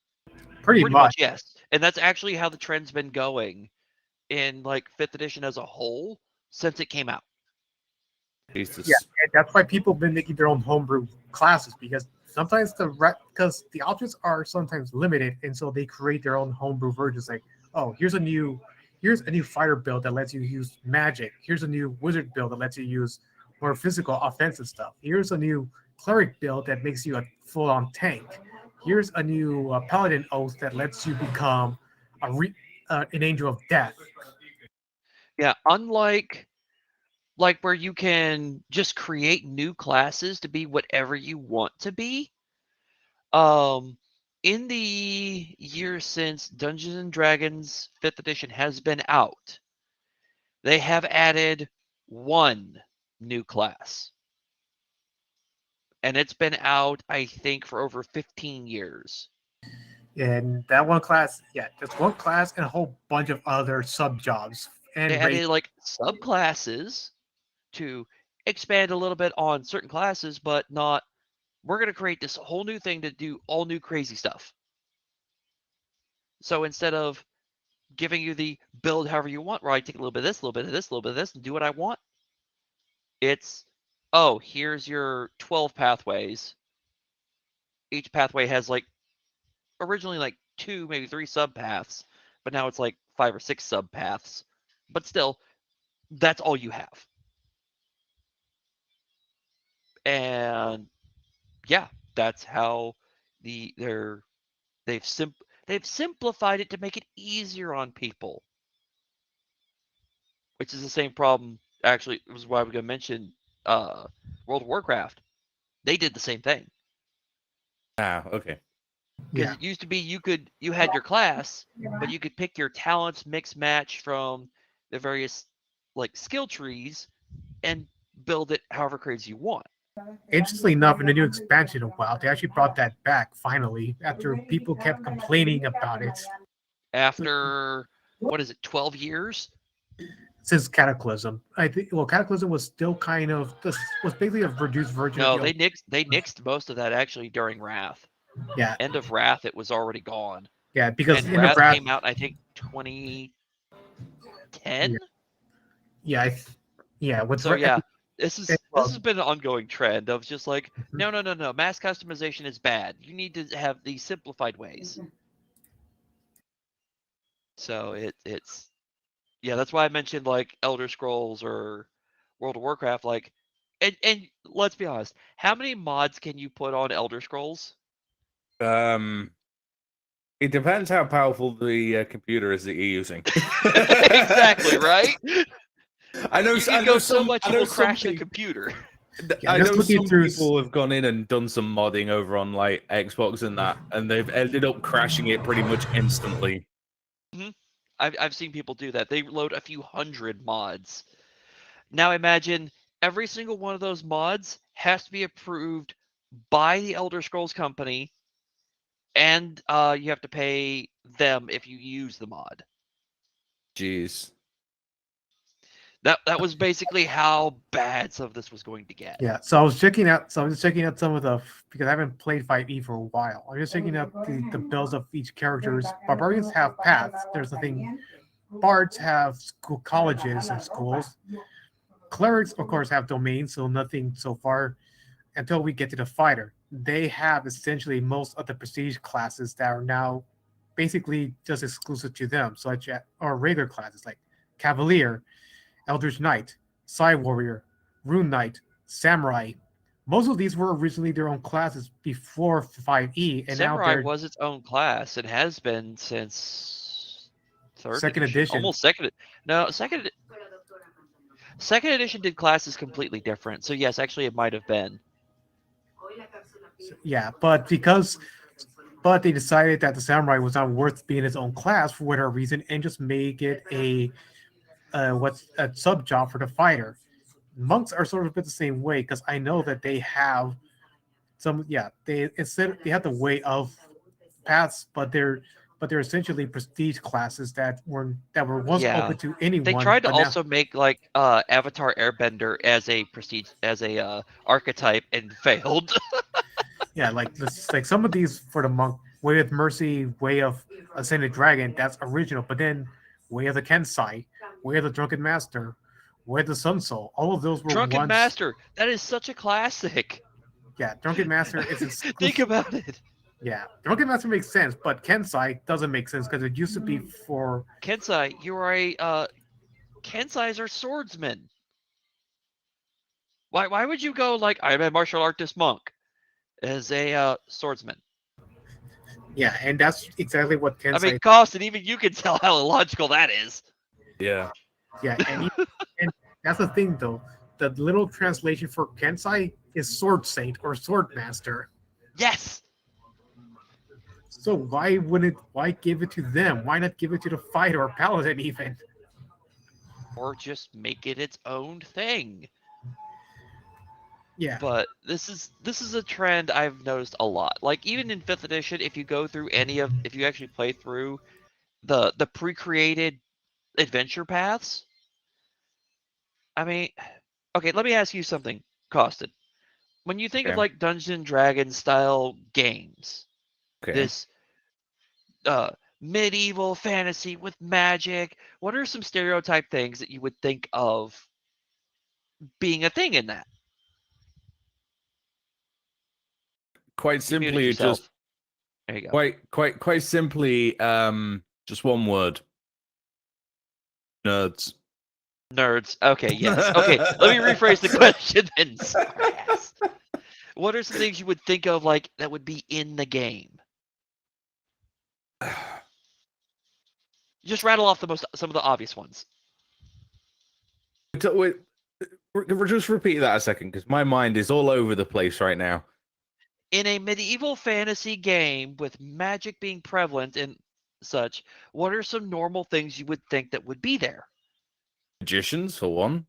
Speaker 3: Pretty much,
Speaker 1: yes. And that's actually how the trend's been going in like 5th edition as a whole since it came out.
Speaker 2: Jesus.
Speaker 3: Yeah, and that's why people have been making their own homebrew classes, because sometimes the options are sometimes limited, and so they create their own homebrew versions. Like, oh, here's a new fighter build that lets you use magic. Here's a new wizard build that lets you use more physical offensive stuff. Here's a new cleric build that makes you a full-on tank. Here's a new paladin oath that lets you become an angel of death.
Speaker 1: Yeah, unlike where you can just create new classes to be whatever you want to be. In the years since Dungeons and Dragons 5th edition has been out, they have added 1 new class. And it's been out, I think, for over 15 years.
Speaker 3: And that one class, just one class and a whole bunch of other sub-jobs. And
Speaker 1: they added like subclasses to expand a little bit on certain classes, but not, we're going to create this whole new thing to do all new crazy stuff. So instead of giving you the build however you want, where I take a little bit of this, a little bit of this, a little bit of this, and do what I want. It's, oh, here's your 12 pathways. Each pathway has like originally like 2, maybe 3 sub paths, but now it's like 5 or 6 sub paths. But still, that's all you have. And yeah, that's how they've simplified it to make it easier on people. Which is the same problem. Actually, it was why we gonna mention World of Warcraft. They did the same thing.
Speaker 2: Ah, okay.
Speaker 1: Because it used to be you had your class, but you could pick your talents, mix match from the various like skill trees and build it however crazy you want.
Speaker 3: Interestingly enough, in the new expansion of WoW, they actually brought that back finally after people kept complaining about it
Speaker 1: After what is it, 12 years?
Speaker 3: since Cataclysm. I think Cataclysm was still kind of was basically a reduced version
Speaker 1: No,
Speaker 3: of the
Speaker 1: they nixed most of that actually during Wrath.
Speaker 3: yeah
Speaker 1: End of Wrath, it was already gone.
Speaker 3: because
Speaker 1: And
Speaker 3: in the
Speaker 1: Wrath
Speaker 3: Wrath
Speaker 1: came out, I think, 2010.
Speaker 3: with
Speaker 1: So yeah, this
Speaker 3: well,
Speaker 1: has been an ongoing trend of just like no, mass customization is bad. You need to have the simplified ways. So it's yeah, that's why I mentioned like Elder Scrolls or World of Warcraft. Like, and let's be honest, how many mods can you put on Elder Scrolls?
Speaker 2: It depends how powerful the computer is that you're using.
Speaker 1: Exactly, right?
Speaker 2: I know.
Speaker 1: You can
Speaker 2: I know
Speaker 1: go so
Speaker 2: some.
Speaker 1: much
Speaker 2: I
Speaker 1: it
Speaker 2: know
Speaker 1: will
Speaker 2: some
Speaker 1: crash a
Speaker 2: people.
Speaker 1: computer.
Speaker 3: Yeah,
Speaker 2: I
Speaker 3: just
Speaker 2: know
Speaker 3: looking
Speaker 2: some
Speaker 3: through
Speaker 2: people have gone in and done some modding over on like Xbox and that, and they've ended up crashing it pretty much instantly.
Speaker 1: I've seen people do that. They load a few hundred mods. Now imagine every single one of those mods has to be approved by the Elder Scrolls company, and you have to pay them if you use the mod.
Speaker 2: Jeez.
Speaker 1: That was basically how bad some of this was going to get.
Speaker 3: Yeah, so I was checking out. So I was just checking out some of the because I haven't played 5e for a while. I was just checking out the builds of each characters. Barbarians have paths. There's the thing. Bards have colleges and schools. Clerics, of course, have domains. So nothing so far until we get to the fighter. They have essentially most of the prestige classes that are now basically just exclusive to them, such as or regular classes like Cavalier, Eldritch Knight, Psy Warrior, Rune Knight, Samurai. Most of these were originally their own classes before 5e, and now
Speaker 1: Samurai
Speaker 3: they're
Speaker 1: was its own class and has been since third
Speaker 3: second edition.
Speaker 1: almost second. No, second edition did classes completely different. So yes, actually, it might have been.
Speaker 3: Yeah, but they decided that the samurai was not worth being its own class for whatever reason, and just make it a what's a sub job for the fighter. Monks are sort of a bit the same way because I know that they have some. Yeah, they have the way of paths, but they're essentially prestige classes that were once
Speaker 1: Yeah.
Speaker 3: open to anyone.
Speaker 1: They tried to
Speaker 3: but now-
Speaker 1: also make like Avatar Airbender as a prestige as a archetype and failed.
Speaker 3: yeah, like this, like some of these for the monk, Way of Mercy, Way of Ascended Dragon, that's original. But then Way of the Kensai, Way of the Drunken Master, Way of the Sun Soul, all of those were
Speaker 1: Drunken
Speaker 3: once.
Speaker 1: Master, that is such a classic.
Speaker 3: Yeah, Drunken Master is exclusive.
Speaker 1: Think about it.
Speaker 3: Yeah, Drunken Master makes sense, but Kensai doesn't make sense because it used to be for
Speaker 1: Kensai, you are a Kensais are swordsmen. Why would you go like I'm a martial artist monk as a swordsman?
Speaker 3: yeah, and that's exactly what Kensai.
Speaker 1: I mean, cost, and even you can tell how illogical that is.
Speaker 2: Yeah.
Speaker 3: Yeah, and that's the thing though. The little translation for Kensai is Sword Saint or Sword Master.
Speaker 1: Yes.
Speaker 3: So why give it to them? Why not give it to the fighter or paladin even?
Speaker 1: Or just make it its own thing.
Speaker 3: Yeah.
Speaker 1: But this is a trend I've noticed a lot. Like even in 5th edition, if you actually play through the pre-created adventure paths, I mean, okay, let me ask you something, Costin. When you think of
Speaker 2: Okay.
Speaker 1: like Dungeons and Dragons style games,
Speaker 2: Okay.
Speaker 1: this medieval fantasy with magic. What are some stereotype things that you would think of being a thing in that?
Speaker 2: Quite
Speaker 1: You muted
Speaker 2: simply,
Speaker 1: yourself.
Speaker 2: just
Speaker 1: There you go.
Speaker 2: quite simply, just one word: nerds.
Speaker 1: Nerds. Okay, yes. Okay, let me rephrase the question then. Smartass. What are some things you would think of like that would be in the game? Just rattle off some of the obvious ones.
Speaker 2: Wait, just repeat that a second, because my mind is all over the place right now.
Speaker 1: In a medieval fantasy game with magic being prevalent and such, what are some normal things you would think that would be there?
Speaker 2: Magicians, for one.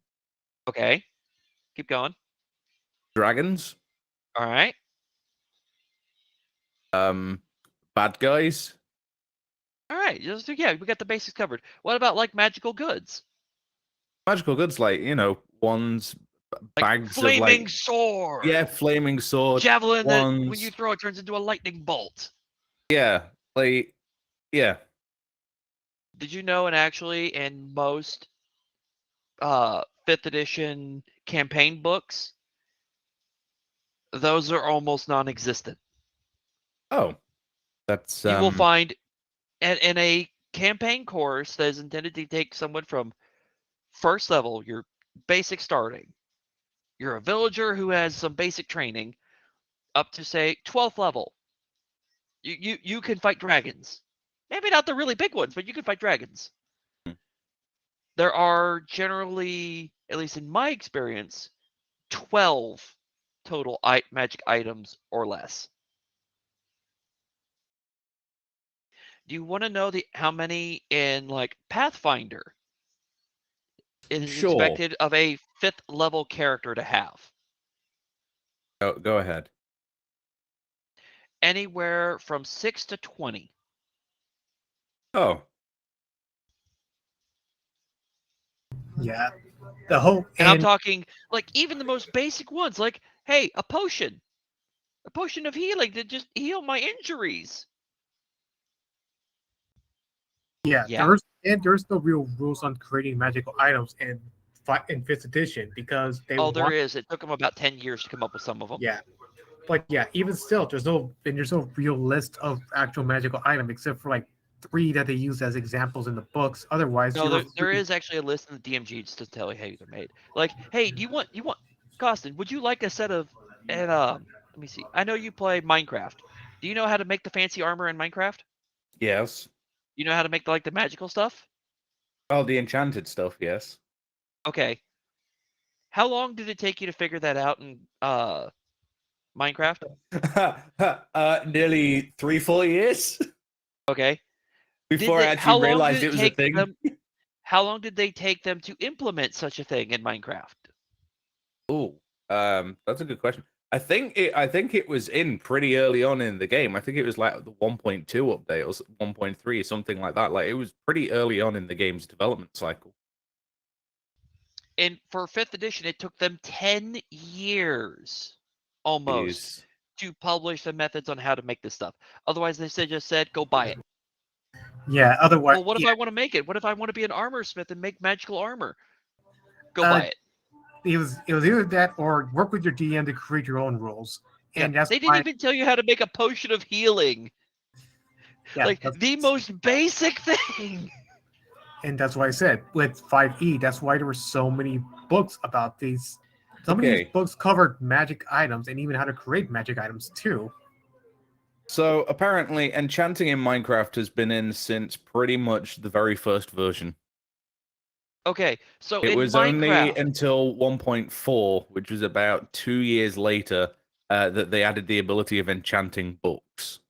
Speaker 1: Okay, keep going.
Speaker 2: Dragons.
Speaker 1: All right.
Speaker 2: Bad guys.
Speaker 1: All right. Yeah, we got the basics covered. What about like magical goods?
Speaker 2: Magical goods, like, wands,
Speaker 1: Like
Speaker 2: bags of
Speaker 1: flaming
Speaker 2: like,
Speaker 1: sword.
Speaker 2: yeah, flaming sword,
Speaker 1: Javelin that when you
Speaker 2: wands.
Speaker 1: throw it turns into a lightning bolt.
Speaker 2: Yeah, like, yeah.
Speaker 1: Did you know, and actually in most 5th edition campaign books, those are almost non-existent.
Speaker 2: Oh, that's
Speaker 1: You will find in a campaign course that is intended to take someone from first level, your basic starting, you're a villager who has some basic training, up to say 12th level. You can fight dragons. Maybe not the really big ones, but you can fight dragons. There are generally, at least in my experience, 12 total magic items or less. Do you want to know how many in like Pathfinder it is
Speaker 2: sure.
Speaker 1: expected of a 5th level character to have?
Speaker 2: Go ahead.
Speaker 1: Anywhere from 6 to 20.
Speaker 2: Oh,
Speaker 3: Yeah, the whole
Speaker 1: And I'm talking like even the most basic ones, like, hey, a potion of healing to just heal my injuries.
Speaker 3: yeah,
Speaker 1: Yeah.
Speaker 3: there's no real rules on creating magical items in fifth edition because they
Speaker 1: Oh, there
Speaker 3: want
Speaker 1: is. It took them about 10 years to come up with some of them.
Speaker 3: yeah. But yeah, even still, there's no real list of actual magical item except for like 3 that they use as examples in the books. Otherwise,
Speaker 1: No, there is actually a list in the DMG just to tell you how they're made. Like, hey, do you want Costin, would you like a set of and let me see. I know you play Minecraft. Do you know how to make the fancy armor in Minecraft?
Speaker 2: yes.
Speaker 1: You know how to make the magical stuff?
Speaker 2: Oh, the enchanted stuff, yes.
Speaker 1: Okay. How long did it take you to figure that out in Minecraft?
Speaker 2: Nearly 3-4 years
Speaker 1: Okay.
Speaker 2: before I actually
Speaker 1: How long
Speaker 2: realized
Speaker 1: did
Speaker 2: it
Speaker 1: it
Speaker 2: was a
Speaker 1: take
Speaker 2: thing.
Speaker 1: them? How long did they take them to implement such a thing in Minecraft?
Speaker 2: Oh, that's a good question. I think it was in pretty early on in the game. I think it was like the 1.2 update or 1.3, something like that. Like, it was pretty early on in the game's development cycle.
Speaker 1: And for 5th edition, it took them 10 years almost
Speaker 2: Jeez.
Speaker 1: to publish the methods on how to make this stuff. Otherwise, they just said, go buy it.
Speaker 3: yeah. Otherwise,
Speaker 1: Well, what if
Speaker 3: yeah,
Speaker 1: I want to make it? What if I want to be an armor smith and make magical armor? Go
Speaker 3: uh,
Speaker 1: buy it.
Speaker 3: it was either that or work with your DM to create your own rules,
Speaker 1: Yeah,
Speaker 3: and that's
Speaker 1: they didn't
Speaker 3: why
Speaker 1: even tell you how to make a potion of healing.
Speaker 3: yeah,
Speaker 1: Like the most basic thing.
Speaker 3: and that's why I said with 5e, that's why there were so many books about these. Some of these
Speaker 2: Okay.
Speaker 3: books covered magic items and even how to create magic items too.
Speaker 2: So apparently, enchanting in Minecraft has been in since pretty much the very first version.
Speaker 1: Okay, so
Speaker 2: It
Speaker 1: in
Speaker 2: was only
Speaker 1: Minecraft,
Speaker 2: until 1.4, which was about 2 years later, that they added the ability of enchanting books.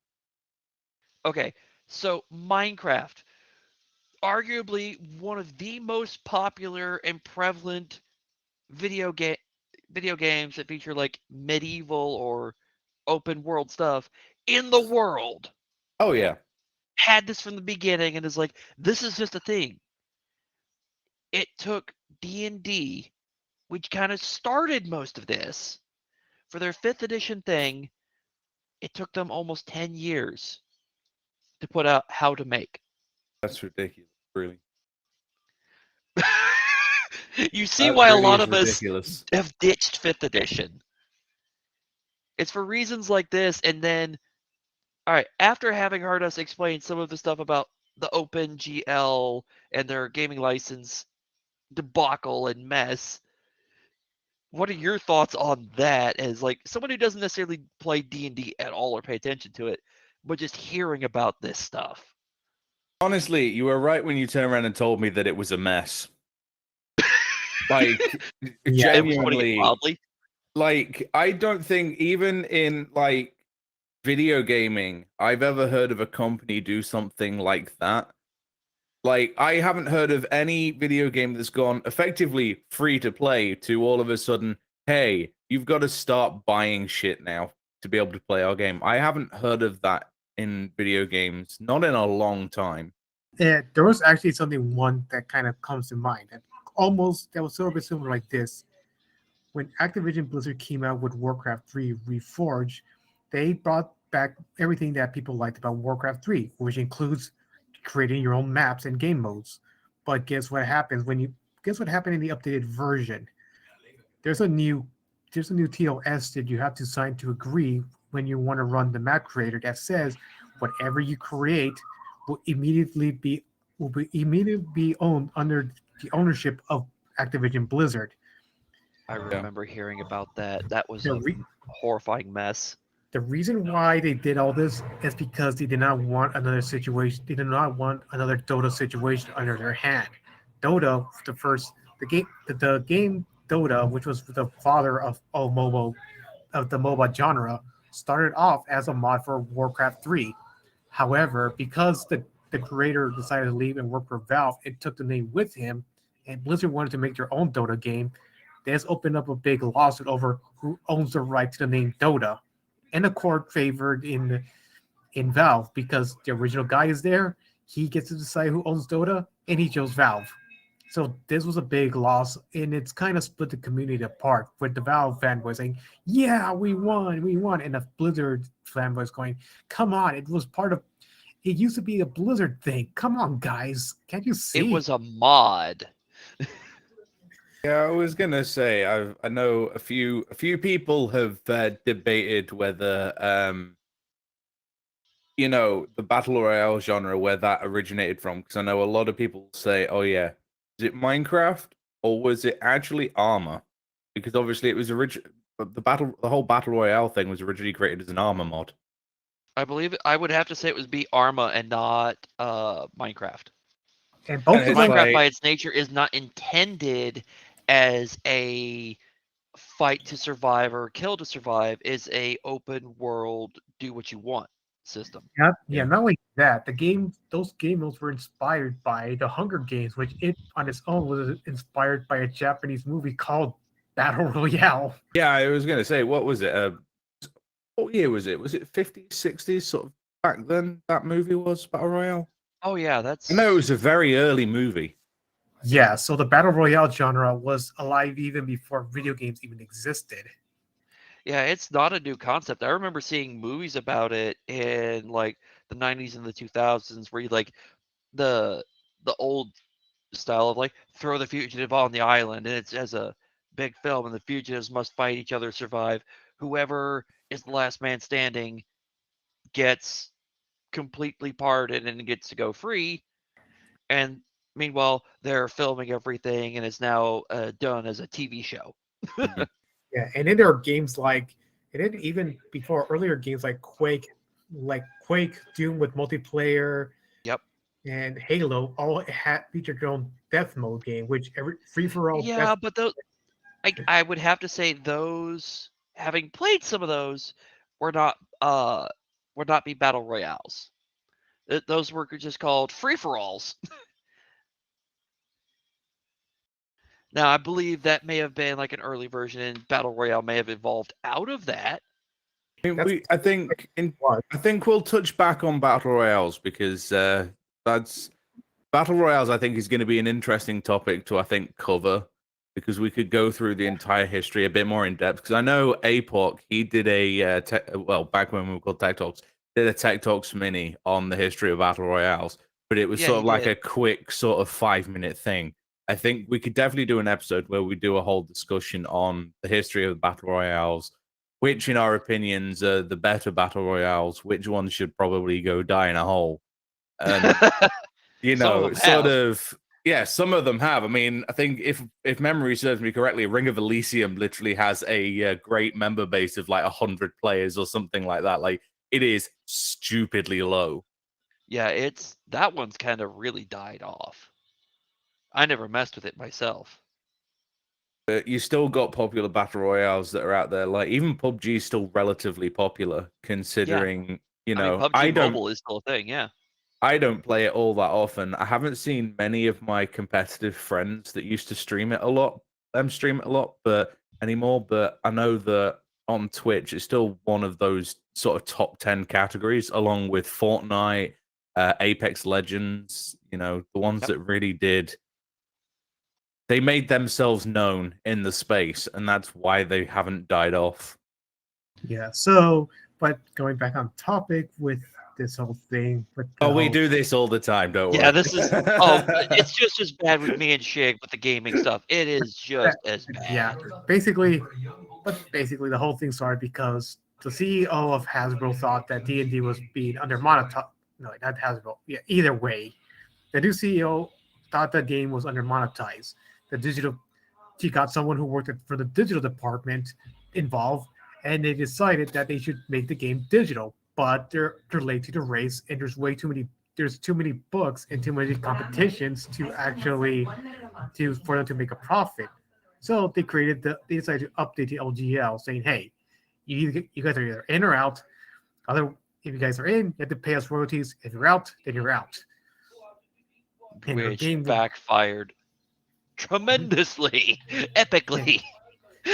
Speaker 1: okay, so Minecraft, arguably one of the most popular and prevalent video games that feature like medieval or open world stuff in the world,
Speaker 2: Oh yeah.
Speaker 1: had this from the beginning and is like, this is just a thing. It took D&D, which kind of started most of this, for their 5th edition thing. It took them almost 10 years to put out how to make.
Speaker 2: That's ridiculous, really.
Speaker 1: You see
Speaker 2: That
Speaker 1: why a
Speaker 2: really
Speaker 1: lot
Speaker 2: is
Speaker 1: of us
Speaker 2: ridiculous.
Speaker 1: have ditched 5th edition. It's for reasons like this, and then, all right, after having heard us explain some of the stuff about the OpenGL and their gaming license debacle and mess, what are your thoughts on that as like someone who doesn't necessarily play D&D at all or pay attention to it, but just hearing about this stuff?
Speaker 2: Honestly, you were right when you turned around and told me that it was a mess. Like,
Speaker 3: Yeah,
Speaker 1: It was putting it
Speaker 2: genuinely,
Speaker 1: mildly.
Speaker 2: like, I don't think even in like video gaming, I've ever heard of a company do something like that. Like, I haven't heard of any video game that's gone effectively free to play to all of a sudden, hey, you've got to start buying shit now to be able to play our game. I haven't heard of that in video games, not in a long time.
Speaker 3: Yeah, there was actually one that kind of comes to mind that was sort of similar like this. When Activision Blizzard came out with Warcraft 3 Reforged, they brought back everything that people liked about Warcraft 3, which includes creating your own maps and game modes. But guess what happened in the updated version? There's a new TOS that you have to sign to agree when you want to run the map creator that says whatever you create will immediately be owned under the ownership of Activision Blizzard.
Speaker 1: I remember hearing about that. That was
Speaker 3: The,
Speaker 1: a
Speaker 3: re-
Speaker 1: horrifying mess.
Speaker 3: the reason why they did all this is because they did not want another situation. They did not want another Dota situation under their hand. Dota, the game Dota, which was the father of the MOBA genre, started off as a mod for Warcraft 3. However, because the creator decided to leave and work for Valve, it took the name with him, and Blizzard wanted to make their own Dota game. This opened up a big lawsuit over who owns the right to the name Dota. And the court favored in Valve because the original guy is there. He gets to decide who owns Dota, and he chose Valve. So this was a big loss, and it's kind of split the community apart. With the Valve fanboys saying, "Yeah, we won," and the Blizzard fanboys going, "Come on, it was part of. It used to be a Blizzard thing. Come on, guys, can't you see?"
Speaker 1: It was a mod.
Speaker 2: Yeah, I was gonna say I know a few people have debated whether the battle royale genre where that originated from, because I know a lot of people say, oh yeah, is it Minecraft or was it actually Armor? Because obviously it was the whole battle royale thing was originally created as an Armor mod.
Speaker 1: I believe I would have to say it was be Arma and not Minecraft.
Speaker 3: And both
Speaker 2: And
Speaker 3: of
Speaker 2: it's
Speaker 3: them,
Speaker 1: Minecraft, by
Speaker 2: like,
Speaker 1: its nature, is not intended as a fight to survive or kill to survive. Is a open world, do what you want system.
Speaker 2: Yeah.
Speaker 3: not only that, those game modes were inspired by the Hunger Games, which it on its own was inspired by a Japanese movie called Battle Royale.
Speaker 2: Yeah, I was gonna say, what was it? What year was it? Was it 50s, 60s, sort of back then? That movie was Battle Royale.
Speaker 1: Oh yeah, that's.
Speaker 2: I know it was a very early movie.
Speaker 3: Yeah, so the Battle Royale genre was alive even before video games even existed.
Speaker 1: Yeah, it's not a new concept. I remember seeing movies about it in like the 90s and the 2000s where you like the old style of like throw the fugitive on the island, and it's as a big film, and the fugitives must fight each other to survive. Whoever is the last man standing gets completely pardoned and gets to go free. And meanwhile, they're filming everything, and it's now done as a TV show.
Speaker 3: Yeah, and then there are games and then even before earlier games like Quake, Doom with multiplayer,
Speaker 1: Yep.
Speaker 3: and Halo all had featured their own death mode game, which every free for all.
Speaker 1: Yeah, but those I would have to say those, having played some of those, were not would not be battle royales. Those were just called free for alls. Now I believe that may have been like an early version, and battle royale may have evolved out of that.
Speaker 2: I think we'll touch back on battle royales because that's battle royales. I think is going to be an interesting topic to cover, because we could go through the entire history a bit more in depth. Because I know APOC, he did back when we were called Tech Talks, did a Tech Talks mini on the history of battle royales, but it was
Speaker 1: Yeah,
Speaker 2: sort
Speaker 1: he
Speaker 2: of like
Speaker 1: did.
Speaker 2: a quick sort of 5-minute thing. I think we could definitely do an episode where we do a whole discussion on the history of the battle royales, which, in our opinions, are the better battle royales, which ones should probably go die in a hole. And
Speaker 1: Some of them
Speaker 2: sort
Speaker 1: have.
Speaker 2: of, yeah, some of them have. I mean, I think if memory serves me correctly, Ring of Elysium literally has a great member base of like 100 players or something like that. Like, it is stupidly low.
Speaker 1: Yeah, that one's kind of really died off. I never messed with it myself.
Speaker 2: But you still got popular battle royales that are out there. Like, even PUBG is still relatively popular, considering,
Speaker 1: I mean, PUBG Mobile is still a thing, yeah.
Speaker 2: I don't play it all that often. I haven't seen many of my competitive friends that used to stream it a lot, but anymore. But I know that on Twitch, it's still one of those sort of top 10 categories, along with Fortnite, Apex Legends. The ones that really did. They made themselves known in the space, and that's why they haven't died off.
Speaker 3: Yeah. So, but going back on topic with this whole thing, with
Speaker 2: we do this all the time, don't we?
Speaker 1: Yeah, this is. It's just as bad with me and Shig with the gaming stuff. It is just as bad.
Speaker 3: Yeah, basically the whole thing started because the CEO of Hasbro thought that D&D was being under monetized. No, not Hasbro. Yeah, either way, the new CEO thought the game was under monetized. He got someone who worked for the digital department involved, and they decided that they should make the game digital. But they're late to the race, and there's too many books and too many competitions for them to make a profit. So they decided to update the LGL, saying, "Hey, you guys are either in or out. If you guys are in, you have to pay us royalties. If you're out, then you're out." And
Speaker 1: Which backfired tremendously, epically.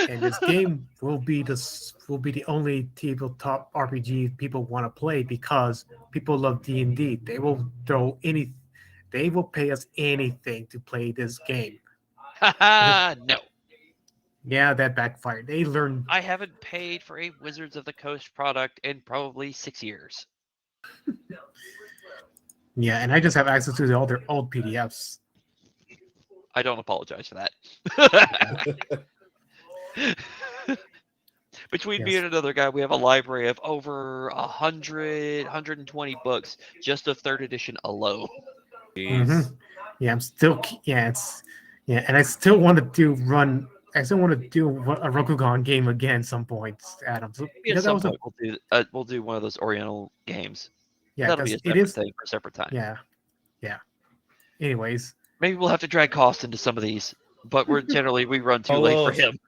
Speaker 3: And this game will be the only tabletop RPG people want to play because people love D&D. They will pay us anything to play this game.
Speaker 1: No.
Speaker 3: Yeah, that backfired.
Speaker 1: I haven't paid for a Wizards of the Coast product in probably 6 years.
Speaker 3: Yeah, and I just have access to all their old PDFs.
Speaker 1: I don't apologize for that. Between me and another guy, we have a library of over 120 books just of 3rd edition alone.
Speaker 3: Mm-hmm. Yeah, and I still want to do a Rokugan game again some point, Adam. So,
Speaker 1: at some point, we'll do one of those Oriental games.
Speaker 3: Yeah,
Speaker 1: that'll be a separate thing for a separate time.
Speaker 3: Yeah. Anyways,
Speaker 1: maybe we'll have to drag Cost into some of these, but we run too late for him.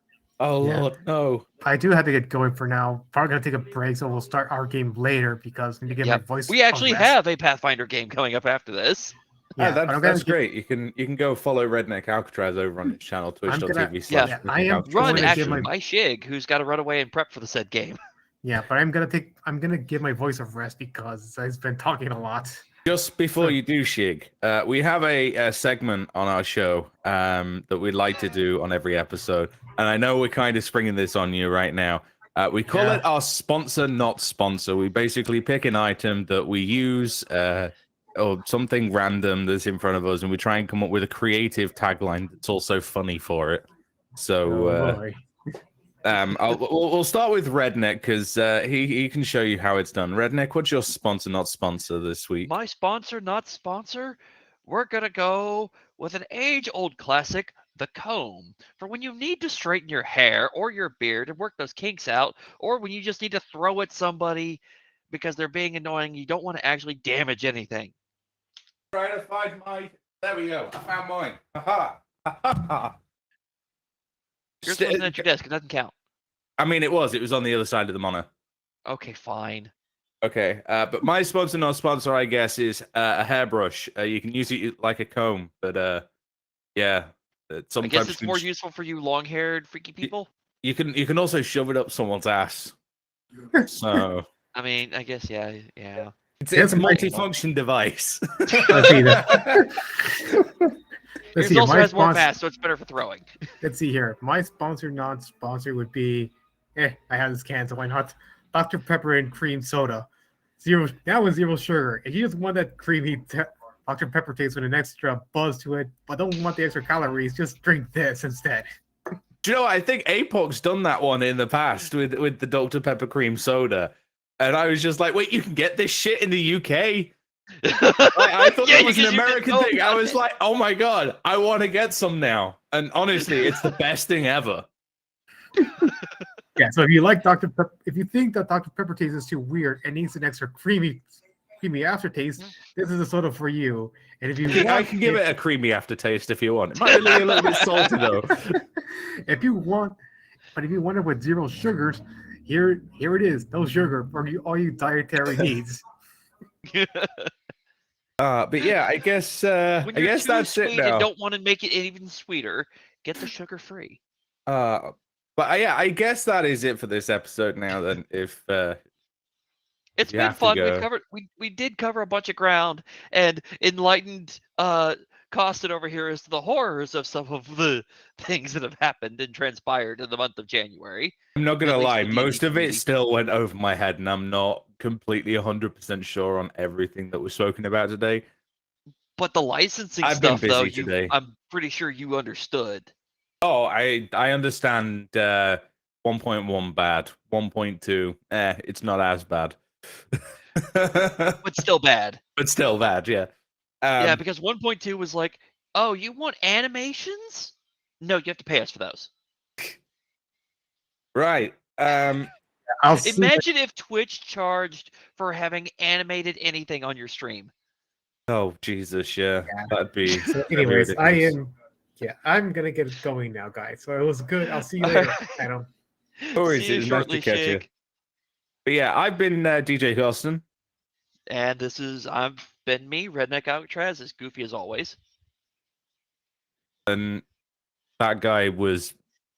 Speaker 2: Oh Lord, no!
Speaker 3: I do have to get going for now. Probably gonna take a break, so we'll start our game later because I need to get my voice.
Speaker 1: We actually have a Pathfinder game coming up after this.
Speaker 2: Yeah, that's great. You can go follow Redneck Alcatraz over on his channel, twitch.tv/.
Speaker 1: I am run actually by Shig, who's got to run away and prep for the said game.
Speaker 3: Yeah, but I'm gonna give my voice a rest because I've been talking a lot.
Speaker 2: Just before you do, Shig, we have a segment on our show that we'd like to do on every episode, and I know we're kind of springing this on you right now. We call it our sponsor, not sponsor. We basically pick an item that we use or something random that's in front of us, and we try and come up with a creative tagline that's also funny for it. So we'll start with Redneck because he can show you how it's done. Redneck, what's your sponsor, not sponsor this week?
Speaker 1: My sponsor, not sponsor? We're going to go with an age-old classic, the comb, for when you need to straighten your hair or your beard and work those kinks out, or when you just need to throw at somebody because they're being annoying, you don't want to actually damage anything.
Speaker 2: Trying to find my... There we go. I found mine. Aha.
Speaker 1: Yours wasn't at your desk. It doesn't count.
Speaker 2: I mean, it was on the other side of the monitor.
Speaker 1: Okay, fine.
Speaker 2: Okay, but my sponsor, not sponsor, I guess, is a hairbrush. You can use it like a comb, but yeah.
Speaker 1: I guess it's more useful for you long-haired, freaky people.
Speaker 2: You can also shove it up someone's ass. So
Speaker 1: I mean, I guess yeah.
Speaker 2: It's a multifunction device.
Speaker 1: It also has more mass, so it's better for throwing.
Speaker 3: Let's see here. My sponsor, non-sponsor would be, I have this can, so why not? Dr. Pepper and cream soda. That was zero sugar. If you just want that creamy Dr. Pepper taste with an extra buzz to it, but don't want the extra calories, just drink this instead.
Speaker 2: Do you know, I think Apoc's done that one in the past with the Dr. Pepper cream soda. And I was just like, wait, you can get this shit in the UK? I thought it was an American thing. I was like, oh my God, I want to get some now. And honestly, it's the best thing ever.
Speaker 3: Yeah, so if you like Dr. Pepper, if you think that Dr. Pepper taste is too weird and needs an extra creamy aftertaste, this is a soda for you. And if you
Speaker 2: I can give it a creamy aftertaste if you want. It might be a little bit salty though.
Speaker 3: If you want it with zero sugars, here it is. No sugar for all you dietary needs.
Speaker 2: But yeah, I guess
Speaker 1: When you're too
Speaker 2: that's it
Speaker 1: sweet
Speaker 2: now.
Speaker 1: and don't want to make it even sweeter, get the sugar free.
Speaker 2: But yeah, I guess that is it for this episode now. Then, if
Speaker 1: it's
Speaker 2: you
Speaker 1: been
Speaker 2: have to
Speaker 1: fun.
Speaker 2: go.
Speaker 1: We did cover a bunch of ground and enlightened Costin over here as to the horrors of some of the things that have happened and transpired in the month of January.
Speaker 2: I'm not gonna
Speaker 1: At least
Speaker 2: lie,
Speaker 1: in the
Speaker 2: most of it
Speaker 1: community.
Speaker 2: still went over my head, and I'm not completely 100% sure on everything that was spoken about today.
Speaker 1: But the licensing
Speaker 2: I've been
Speaker 1: stuff, though,
Speaker 2: busy today.
Speaker 1: I'm pretty sure you understood.
Speaker 2: Oh, I understand 1.1 bad. 1.2, it's not as bad.
Speaker 1: But still bad.
Speaker 2: But still bad, yeah.
Speaker 1: Yeah, because 1.2 was like, oh, you want animations? No, you have to pay us for those.
Speaker 2: Right.
Speaker 1: Imagine if Twitch charged for having animated anything on your stream.
Speaker 2: Oh, Jesus, yeah. That'd be.
Speaker 3: So anyways, I'm gonna get going now, guys. So it was good. I'll see you later, Adam.
Speaker 2: Always,
Speaker 1: See you
Speaker 2: it's nice
Speaker 1: shortly,
Speaker 2: to catch you.
Speaker 1: Shig.
Speaker 2: But yeah, I've been DJ Carsten.
Speaker 1: And I've been me, Redneck Alcatraz, as goofy as always.
Speaker 2: And that guy was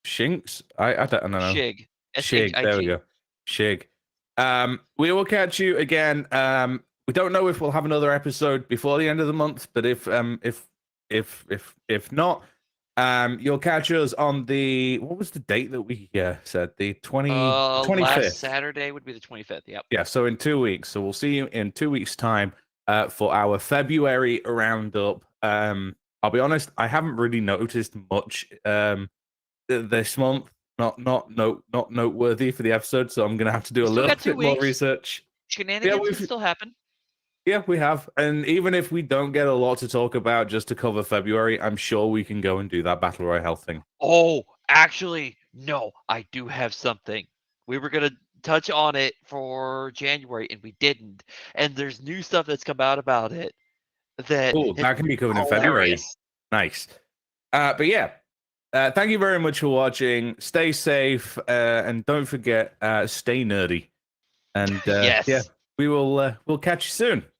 Speaker 2: Shinks. I don't know.
Speaker 1: Shig.
Speaker 2: Shig. There we go. Shig. We will catch you again. We don't know if we'll have another episode before the end of the month, but if not, you'll catch us on the, what was the date that we said? The 25th.
Speaker 1: Last Saturday would be the 25th. Yep.
Speaker 2: Yeah. So in 2 weeks. So we'll see you in 2 weeks' time for our February roundup. I'll be honest, I haven't really noticed much this month. Not noteworthy for the episode, so I'm gonna have to do a little bit more research.
Speaker 1: Shenanigans can still happen.
Speaker 2: Yeah, we have. And even if we don't get a lot to talk about just to cover February, I'm sure we can go and do that Battle Royale thing.
Speaker 1: Oh, actually, no, I do have something. We were going to touch on it for January, and we didn't. And there's new stuff that's come out about it. That
Speaker 2: can be covered in February. Nice. But yeah, thank you very much for watching. Stay safe, and don't forget, stay nerdy. And
Speaker 1: yes.
Speaker 2: yeah, we'll catch you soon.